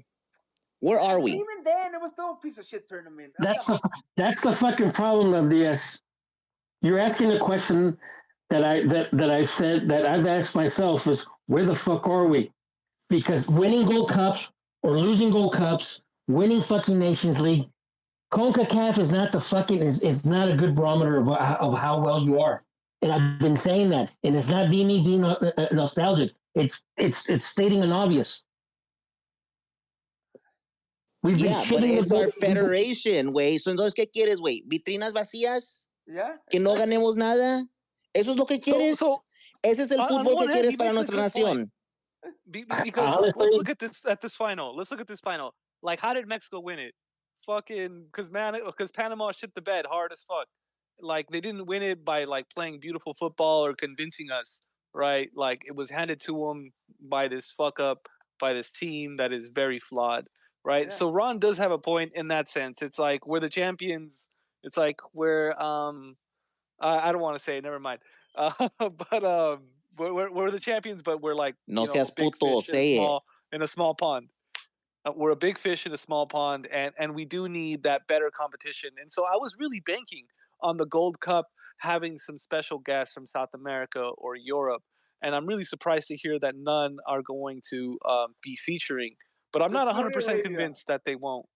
where are we? Even then, it was still a piece of shit tournament. That's the fucking problem of this. You're asking a question that I said that I've asked myself is where the fuck are we? Because winning Gold Cups or losing Gold Cups, winning fucking Nations League, CONCACAF is not is not a good barometer of how well you are. And I've been saying that, and it's not me being nostalgic. It's stating an obvious. But it's our federation, güey. So entonces, ¿qué quieres, güey? ¿Vitrinas vacías? Yeah. ¿Que no ganemos nada? ¿Eso es lo que quieres? Ese es el fútbol que quieres para nuestra nación. Because let's look at this final. Let's look at this final. Like, how did Mexico win it? Fucking because Panama shit the bed hard as fuck. Like, they didn't win it by like playing beautiful football or convincing us, right? Like, it was handed to them by this fuck up by this team that is very flawed, right? Yeah. So Ron does have a point in that sense. It's like we're the champions. It's like we're I don't want to say it, never mind. But we're the champions, but we're like no seas puto, say it in a small pond. We're a big fish in a small pond, and we do need that better competition. And so I was really banking on the Gold Cup having some special guests from South America or Europe, and I'm really surprised to hear that none are going to be featuring. But I'm not 100% convinced that they won't.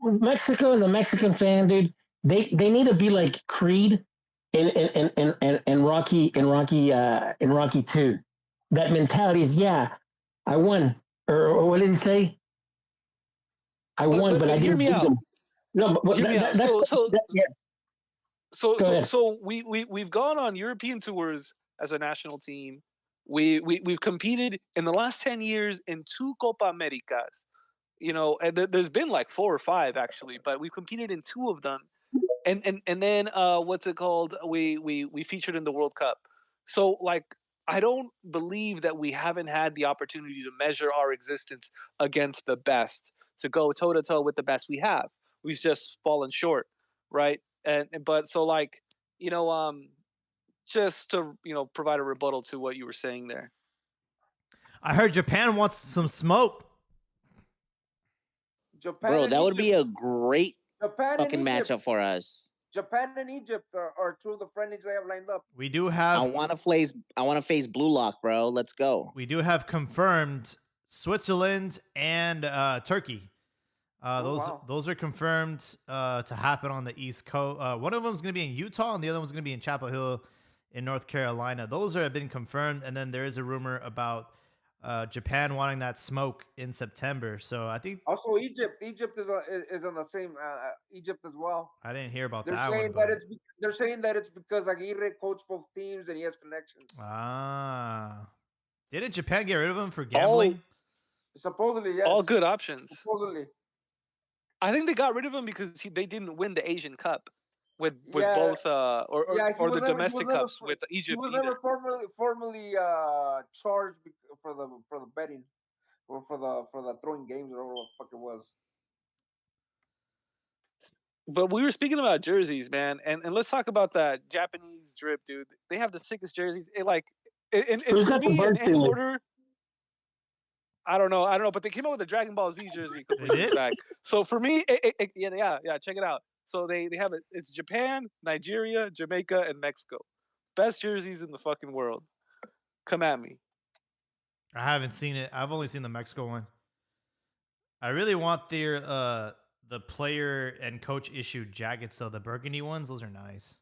Mexico and the Mexican fan, dude, they need to be like Creed in Rocky 2. That mentality is, yeah, I won. Or what did he say? I won, but I didn't beat them. No, but so we've gone on European tours as a national team. We've competed in the last 10 years in 2 Copa Americas. You know, and there's been like 4 or 5 actually, but we've competed in 2 of them. And then what's it called? We featured in the World Cup. So like, I don't believe that we haven't had the opportunity to measure our existence against the best, to go toe to toe with the best we have. We've just fallen short, right? But so like, just to provide a rebuttal to what you were saying there. I heard Japan wants some smoke. Bro, that would be a great fucking matchup for us. Japan and Egypt are 2 of the friendlies they have lined up. We do have. I want to face Blue Lock, bro. Let's go. We do have confirmed Switzerland and Turkey. Oh, Those wow. those are confirmed to happen on the East Coast. One of them is going to be in Utah, and the other one's going to be in Chapel Hill, in North Carolina. Those have been confirmed, and then there is a rumor about Japan wanting that smoke in September. So I think Also, Egypt is on the same Egypt as well. I didn't hear about They're that saying one, that they're saying that it's because Aguirre coached both teams and he has connections. Didn't Japan get rid of him for All gambling? Supposedly, yes. all good options. Supposedly, I think they got rid of him because they didn't win the Asian Cup with yeah, both yeah. He or was the never, domestic cups with he Egypt was either. never formally charged for the betting or for the throwing games or whatever the fuck it was. But we were speaking about jerseys, man, and let's talk about that Japanese drip, dude. They have the sickest jerseys. And Who's for got the me, in bird any stealing? order, I don't know, but they came out with a Dragon Ball Z jersey a couple They years did? back. So for me, yeah, check it out. So they have it. It's Japan, Nigeria, Jamaica, and Mexico. Best jerseys in the fucking world. Come at me. I haven't seen it. I've only seen the Mexico one. I really want the player and coach issued jackets though. The burgundy ones, those are nice.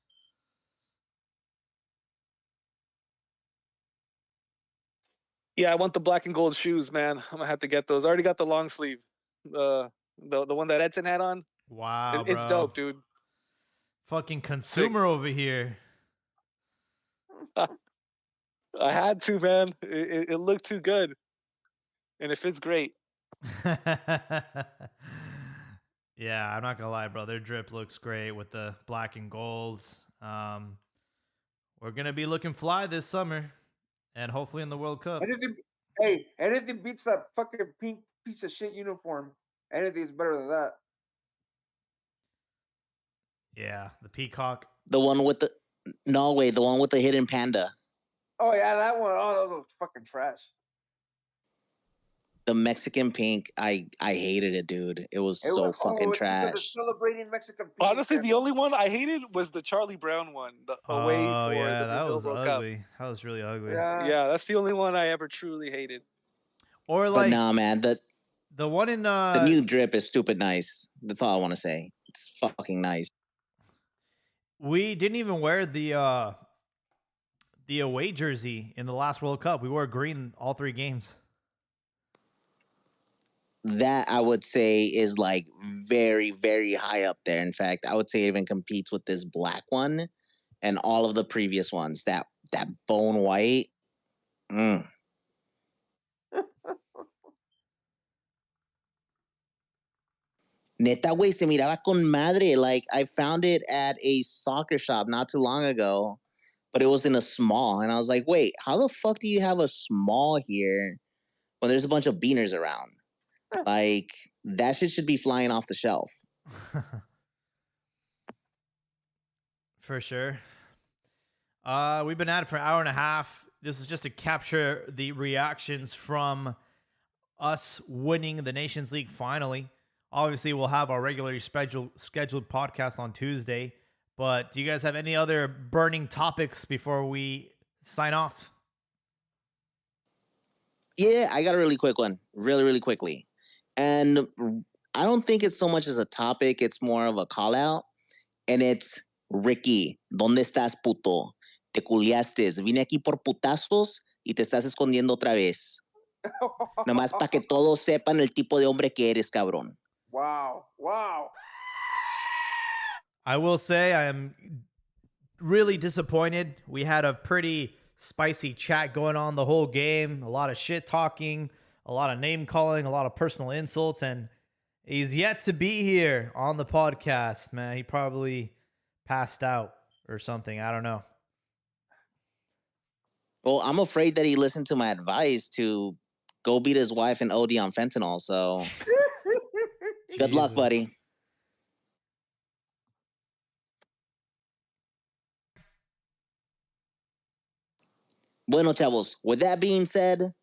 Yeah, I want the black and gold shoes, man. I'm gonna have to get those. I already got the long sleeve. The one that Edson had on. Wow, It's bro. dope, dude. Fucking consumer over here. I had to, man. It looked too good, and it fits great. Yeah, I'm not gonna lie, bro. Their drip looks great with the black and golds. We're gonna be looking fly this summer, and hopefully in the World Cup. Anything beats that fucking pink piece of shit uniform. Anything's better than that. Yeah, the peacock. The one with the the one with the hidden panda. Oh yeah, that one. Oh, those are fucking trash. The Mexican pink, I hated it, dude. It was so fucking it's because they're trash. celebrating Mexican pink. Honestly, the only one I hated was the Charlie Brown one, the away Oh for yeah, the that Brazil was World Cup. ugly. That was really ugly. Yeah, that's the only one I ever truly hated. Or But like nah, man, the one in the new drip is stupid nice. That's all I want to say. It's fucking nice. we didn't even wear the away jersey in the last World Cup. We wore green all 3 games. That I would say is like very, very high up there. In fact, I would say it even competes with this black one and all of the previous ones. That bone white. Neta, güey, se miraba con madre. Like, I found it at a soccer shop not too long ago, but it was in a small. And I was like, wait, how the fuck do you have a small here when there's a bunch of beaners around? Like, that shit should be flying off the shelf. For sure. We've been at it for an hour and a half. This is just to capture the reactions from us winning the Nations League finally. Obviously, we'll have our regularly scheduled podcast on Tuesday. But do you guys have any other burning topics before we sign off? Yeah, I got a really quick one. Really, really quickly. And I don't think it's so much as a topic. It's more of a call out. And it's, Ricky, ¿dónde estás, puto? Te culiaste. Vine aquí por putazos y te estás escondiendo otra vez. Nomás para que todos sepan el tipo de hombre que eres, cabrón. Wow. I will say I am really disappointed. We had a pretty spicy chat going on the whole game. A lot of shit talking, a lot of name calling, a lot of personal insults, and he's yet to be here on the podcast, man. He probably passed out or something. I don't know. Well, I'm afraid that he listened to my advice to go beat his wife and OD on fentanyl, so good luck, Jesus. buddy. Bueno, chavos, with that being said,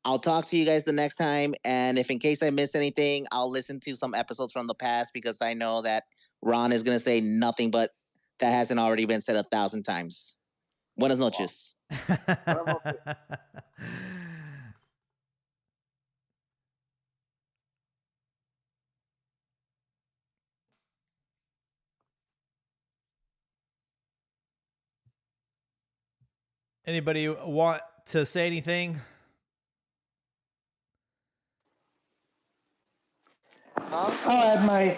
I'll talk to you guys the next time. And if in case I miss anything, I'll listen to some episodes from the past because I know that Ron is going to say nothing but that hasn't already been said 1,000 times. Buenas noches. Anybody want to say anything? Huh? I'll add my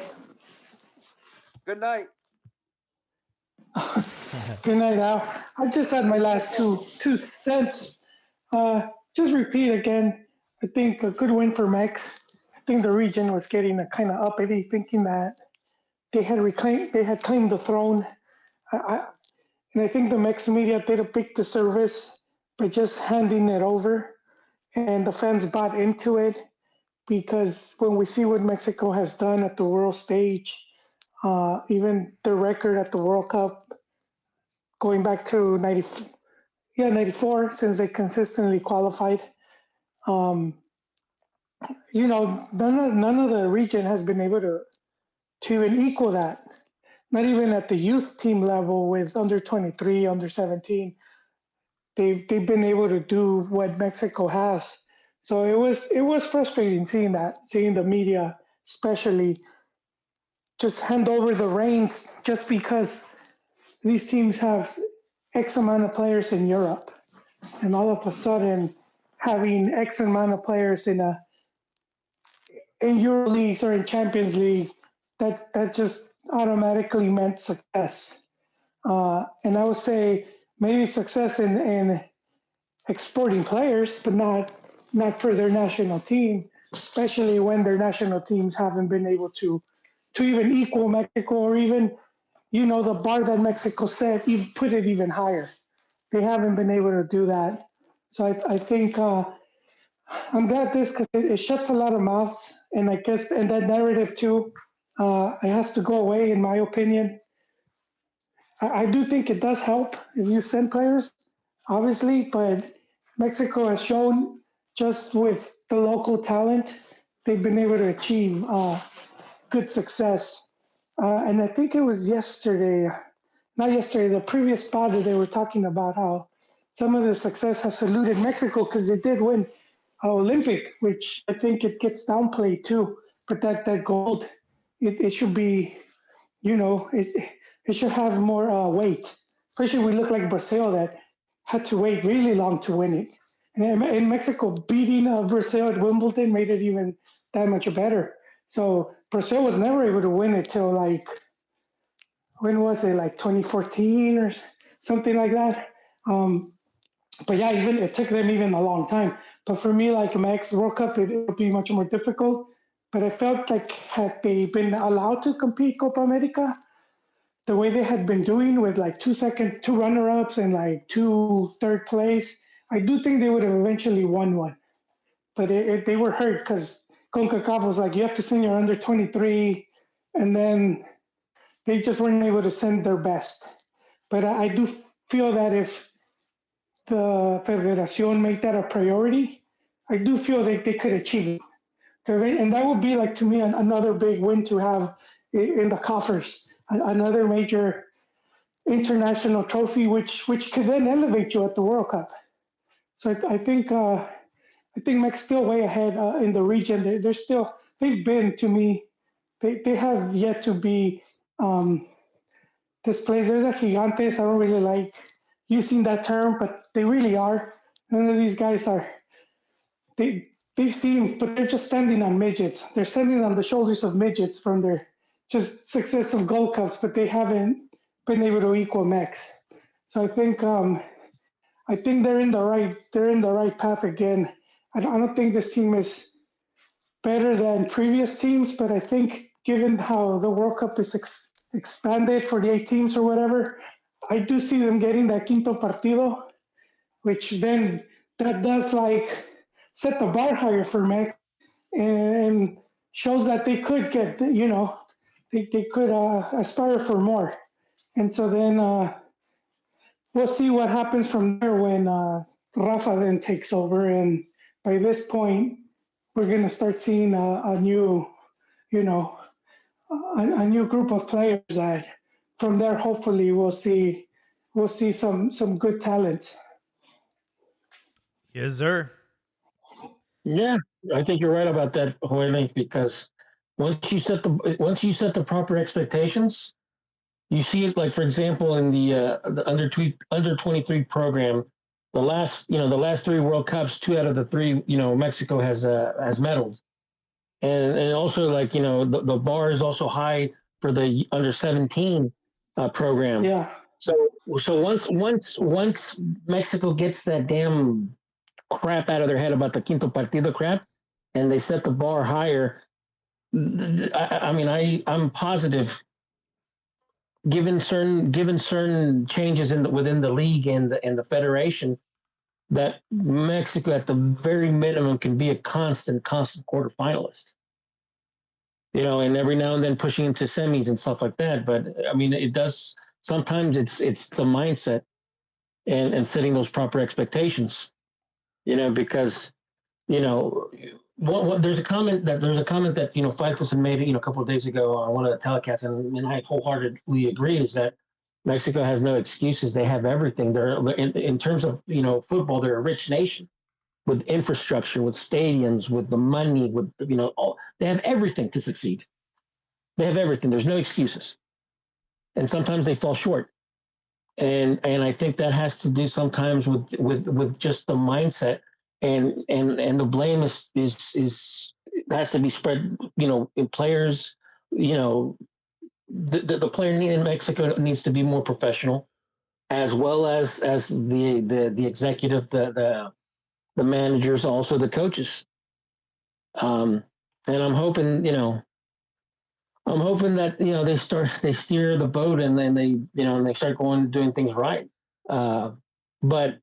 Good night. good night, Al. I just had my last two cents. Just repeat again. I think a good win for Mex. I think the region was getting a kind of uppity, thinking that they had claimed the throne. I, and I think the Mex media did a big disservice by just handing it over, and the fans bought into it because when we see what Mexico has done at the world stage, even the record at the World Cup going back to 94, since they consistently qualified. Um, none of the region has been able to even equal that. Not even at the youth team level with under 23, under 17. They've been able to do what Mexico has. So it was frustrating seeing that, seeing the media especially just hand over the reins just because these teams have X amount of players in Europe, and all of a sudden having X amount of players in Euro leagues or in Champions League, that just automatically meant success. And I would say maybe success in exporting players, but not for their national team, especially when their national teams haven't been able to even equal Mexico, or even the bar that Mexico set, you put it even higher. They haven't been able to do that. So I think I'm glad this, because it shuts a lot of mouths, and I guess and that narrative too, it has to go away in my opinion. I do think it does help if you send players, obviously, but Mexico has shown just with the local talent, they've been able to achieve good success. And I think it was yesterday, not yesterday, the previous spot that they were talking about how some of the success has eluded Mexico because they did win Olympic, which I think it gets downplayed too. But that gold, it should be, it should have more weight. Especially we look like Brazil that had to wait really long to win it. And in Mexico, beating Brazil at Wimbledon made it even that much better. So Brazil was never able to win it till like, when was it, like 2014 or something like that. But yeah, even it took them even a long time. But for me, like Max World Cup, it would be much more difficult. But I felt like had they been allowed to compete Copa America, the way they had been doing with like two runner-ups and like two third place, I do think they would have eventually won one. But they were hurt because CONCACAF was like, you have to send your under 23, and then they just weren't able to send their best. But I do feel that if the Federación make that a priority, I do feel like they could achieve it. And that would be like, to me, another big win to have in the coffers, another major international trophy, which could then elevate you at the World Cup. So I think Mexico's still way ahead in the region. They're still, they've been, to me, they have yet to be displays. They're the gigantes. I don't really like using that term, but they really are. None of these guys are. They've seen, but they're just standing on midgets. They're standing on the shoulders of midgets from their just successive Gold Cups, but they haven't been able to equal Mex. So I think they're in the right path again. I don't think this team is better than previous teams, but I think given how the World Cup is expanded for the 8 teams or whatever, I do see them getting that quinto partido, which then that does like set the bar higher for Mex and shows that they could get, they could aspire for more. And so then we'll see what happens from there when Rafa then takes over. And by this point, we're going to start seeing a new, a new group of players that from there, hopefully we'll see some good talent. Yes, sir. Yeah, I think you're right about that, Joel, because once you set the proper expectations, you see it. Like for example, in the under 23 program, the last three World Cups, two out of the three, Mexico has medaled, and also like the bar is also high for the under 17 program. Yeah. So once Mexico gets that damn crap out of their head about the quinto partido crap, and they set the bar higher. I'm positive, given certain changes within the league and the federation, that Mexico at the very minimum can be a constant quarterfinalist. And every now and then pushing into semis and stuff like that. But I mean, it does sometimes. It's the mindset and setting those proper expectations. Because there's a comment that Faitelson made a couple of days ago on one of the telecasts, and I wholeheartedly agree, is that Mexico has no excuses. They have everything. They're in terms of football, they're a rich nation with infrastructure, with stadiums, with the money, with they have everything to succeed. They have everything. There's no excuses, and sometimes they fall short. And I think that has to do sometimes with just the mindset, and the blame is has to be spread in players. The player in Mexico needs to be more professional, as well as the executive, the managers, also the coaches. And I'm hoping that they steer the boat, and then they start doing things right. But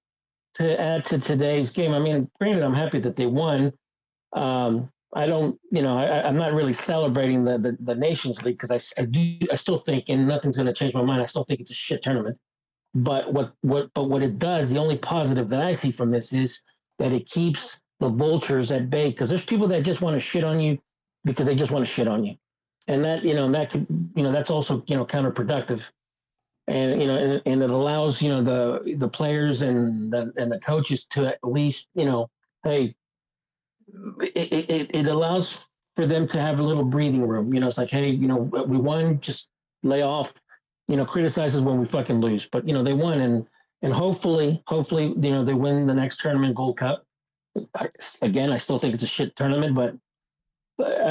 to add to today's game, I mean, granted, I'm happy that they won. I don't, I'm not really celebrating the Nations League, because I still think, and nothing's going to change my mind, I still think it's a shit tournament. But what it does, the only positive that I see from this is that it keeps the vultures at bay, because there's people that just want to shit on you because they just want to shit on you, and that could, that's also counterproductive. And and it allows the players and the coaches to at least hey, it allows for them to have a little breathing room. It's like, hey, we won, just lay off. Criticizes when we fucking lose, but they won, and hopefully they win the next tournament, Gold Cup. Again, I still think it's a shit tournament, but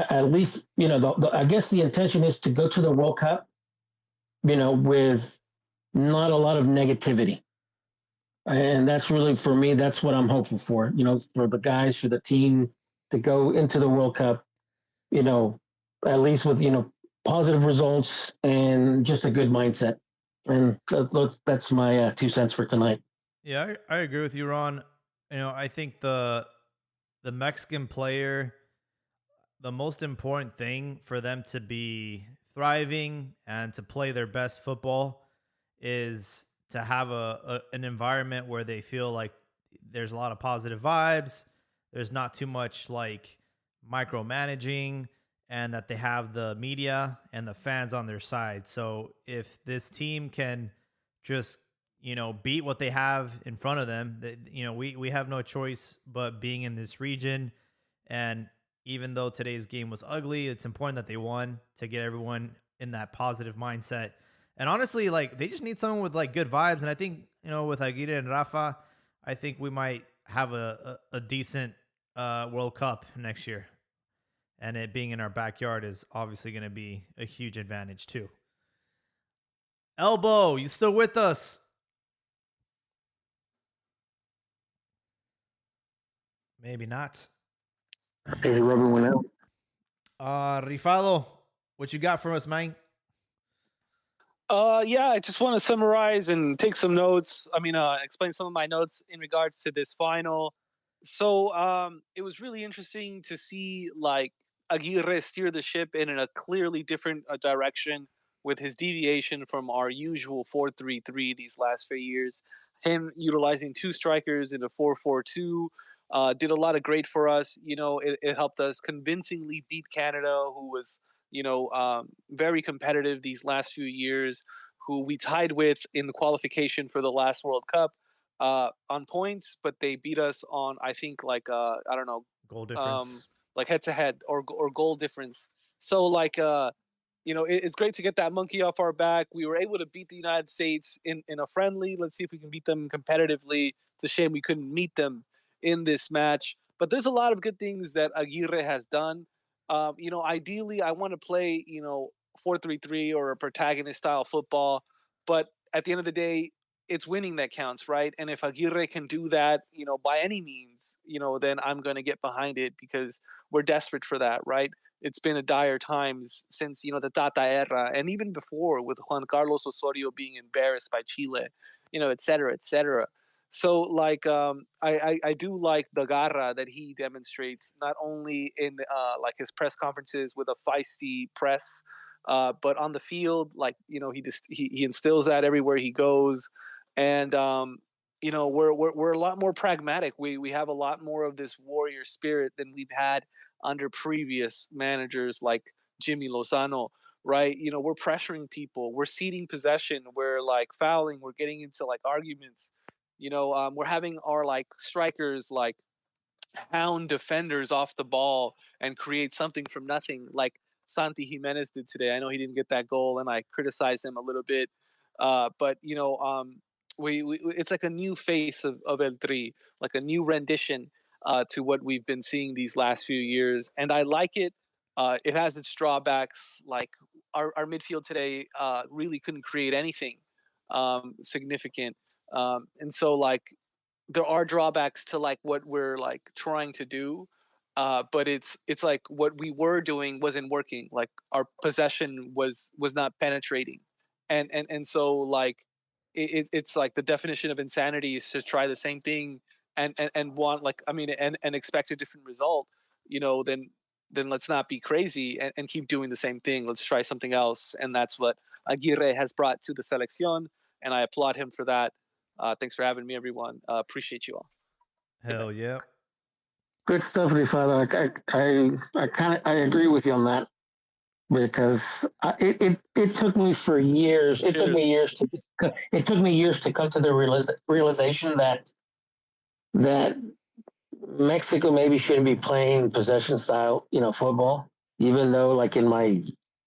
at least I guess the intention is to go to the World Cup, with not a lot of negativity. And that's really, for me, that's what I'm hopeful for, for the guys, for the team to go into the World Cup, at least with, positive results and just a good mindset. And that's my 2 cents for tonight. Yeah, I agree with you, Ron. I think the Mexican player, the most important thing for them to be thriving and to play their best football is to have an environment where they feel like there's a lot of positive vibes. There's not too much like micromanaging, and that they have the media and the fans on their side. So if this team can just, beat what they have in front of them, that, we have no choice but being in this region. And even though today's game was ugly, it's important that they won to get everyone in that positive mindset. And honestly, like, they just need someone with like good vibes. And I think, with Aguirre and Rafa, I think we might have a decent World Cup next year. And it being in our backyard is obviously going to be a huge advantage too. Elbow, you still with us? Maybe not. Hey, rubbing one out. Rifado, what you got for us, man? Yeah, I just want to summarize and take some notes. Explain some of my notes in regards to this final. So it was really interesting to see like Aguirre steer the ship in a clearly different direction, with his deviation from our usual 4-3-3 these last few years. Him utilizing 2 strikers in a 4-4-2 did a lot of great for us. It helped us convincingly beat Canada, who was very competitive these last few years, who we tied with in the qualification for the last World Cup on points, but they beat us on, I think, like I don't know, goal difference, like head to head or goal difference. So like it's great to get that monkey off our back. We were able to beat the United States in a friendly. Let's see if we can beat them competitively It's a shame we couldn't meet them in this match. But there's a lot of good things that Aguirre has done. Ideally, I want to play, 4-3-3 or a protagonist style football. But at the end of the day, it's winning that counts, right? And if Aguirre can do that, by any means, then I'm going to get behind it because we're desperate for that, right? It's been a dire times since, the Tata era, and even before with Juan Carlos Osorio being embarrassed by Chile, et cetera, et cetera. So, like, I do like the garra that he demonstrates, not only in like his press conferences with a feisty press, but on the field, like he instills that everywhere he goes, and we're a lot more pragmatic. We have a lot more of this warrior spirit than we've had under previous managers like Jimmy Lozano. Right, we're pressuring people, we're ceding possession, we're like fouling, we're getting into like arguments. We're having our like strikers like hound defenders off the ball and create something from nothing, like Santi Jimenez did today. I know he didn't get that goal, and I criticized him a little bit, but we it's like a new face of El Tri, like a new rendition to what we've been seeing these last few years, and I like it. It has its drawbacks, like our midfield today really couldn't create anything significant, and so like there are drawbacks to like what we're like trying to do, but it's like what we were doing wasn't working. Like our possession was not penetrating, and so like it's like the definition of insanity is to try the same thing and want like and expect a different result. Then let's not be crazy and keep doing the same thing. Let's try something else, and that's what Aguirre has brought to the selección, and I applaud him for that. Thanks for having me, everyone. Appreciate you all. Hell yeah. Good stuff, Rifado. I agree with you on that because it took me for years. It took me years to come to the realization that Mexico maybe shouldn't be playing possession style, football. Even though, like in my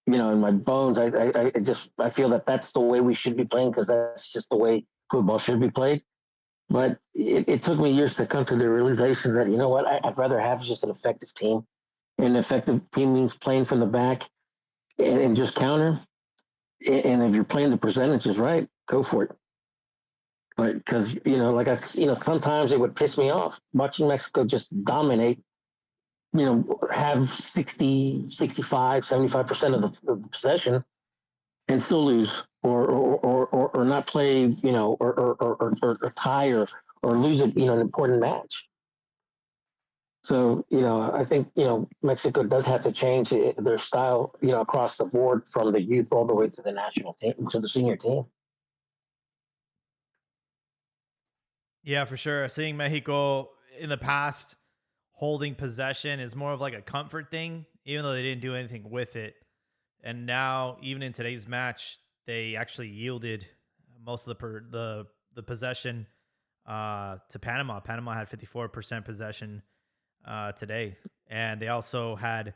bones, I feel that that's the way we should be playing because that's just the way football should be played. But it took me years to come to the realization that, you know what, I'd rather have just an effective team. And an effective team means playing from the back and just counter. And if you're playing the percentages right, go for it. But because, sometimes it would piss me off watching Mexico just dominate, have 60, 65, 75% of the possession and still lose or not play, or tie or lose an important match. So, I think, Mexico does have to change their style, across the board from the youth all the way to the national team, to the senior team. Yeah, for sure. Seeing Mexico in the past holding possession is more of like a comfort thing, even though they didn't do anything with it. And now, even in today's match, they actually yielded most of the possession to Panama. Panama had 54% possession today, and they also had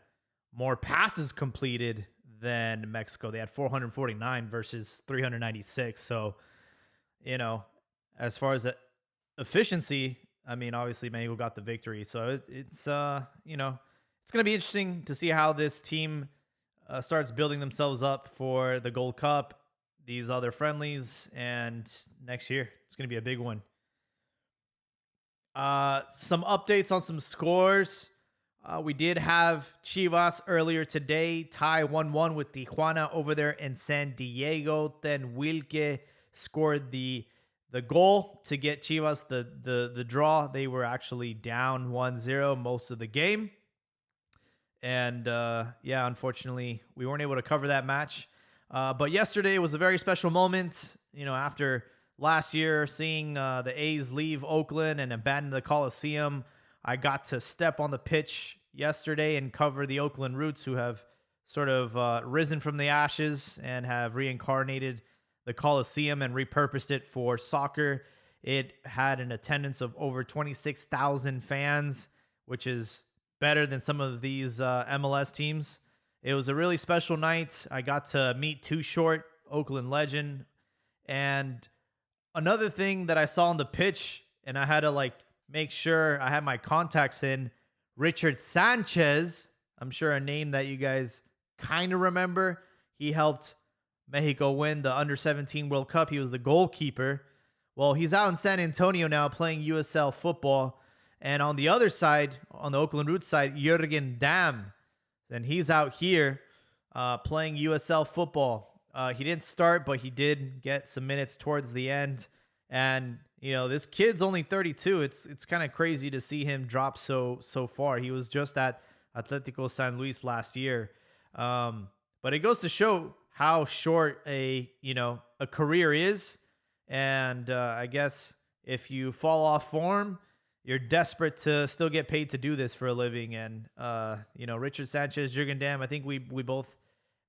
more passes completed than Mexico. They had 449 versus 396. So, as far as the efficiency, obviously Mexico got the victory. So it's going to be interesting to see how this team starts building themselves up for the Gold Cup, these other friendlies, and next year. It's going to be a big one. Some updates on some scores. We did have Chivas earlier today tie 1-1 with Tijuana over there in San Diego. Then Wilke scored the goal to get Chivas the draw. They were actually down 1-0 most of the game. And unfortunately, we weren't able to cover that match. But yesterday was a very special moment. After last year, seeing the A's leave Oakland and abandon the Coliseum, I got to step on the pitch yesterday and cover the Oakland Roots, who have sort of risen from the ashes and have reincarnated the Coliseum and repurposed it for soccer. It had an attendance of over 26,000 fans, which is better than some of these MLS teams. It was a really special night. I got to meet Too Short, Oakland legend. And another thing that I saw on the pitch and I had to like make sure I had my contacts in. Richard Sanchez, I'm sure a name that you guys kind of remember. He helped Mexico win the Under-17 World Cup. He was the goalkeeper. Well, he's out in San Antonio now playing USL football. And on the other side, on the Oakland Roots side, Jürgen Damm. And he's out here playing USL football. He didn't start, but he did get some minutes towards the end. And you know, this kid's only 32. It's kind of crazy to see him drop so far. He was just at Atletico San Luis last year. But it goes to show how short a career is. And I guess if you fall off form, you're desperate to still get paid to do this for a living. And Richard Sanchez, Jürgen Damm, I think we both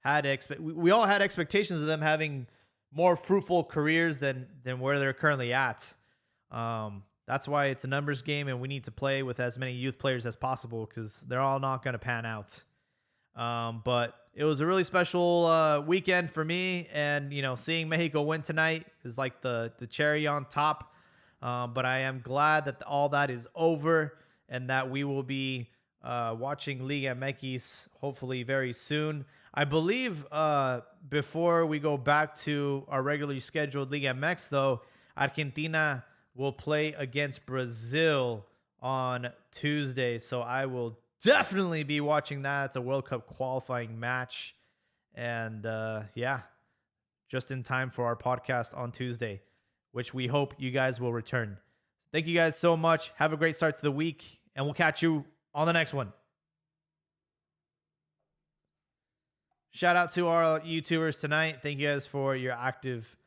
had we all had expectations of them having more fruitful careers than where they're currently at. That's why it's a numbers game, and we need to play with as many youth players as possible because they're all not going to pan out. But it was a really special weekend for me, and seeing Mexico win tonight is like the cherry on top. But I am glad that all that is over and that we will be watching Liga MX hopefully very soon. I believe before we go back to our regularly scheduled Liga MX, though, Argentina will play against Brazil on Tuesday. So I will definitely be watching that. It's a World Cup qualifying match. And just in time for our podcast on Tuesday, which we hope you guys will return. Thank you guys so much. Have a great start to the week, and we'll catch you on the next one. Shout out to our YouTubers tonight. Thank you guys for your active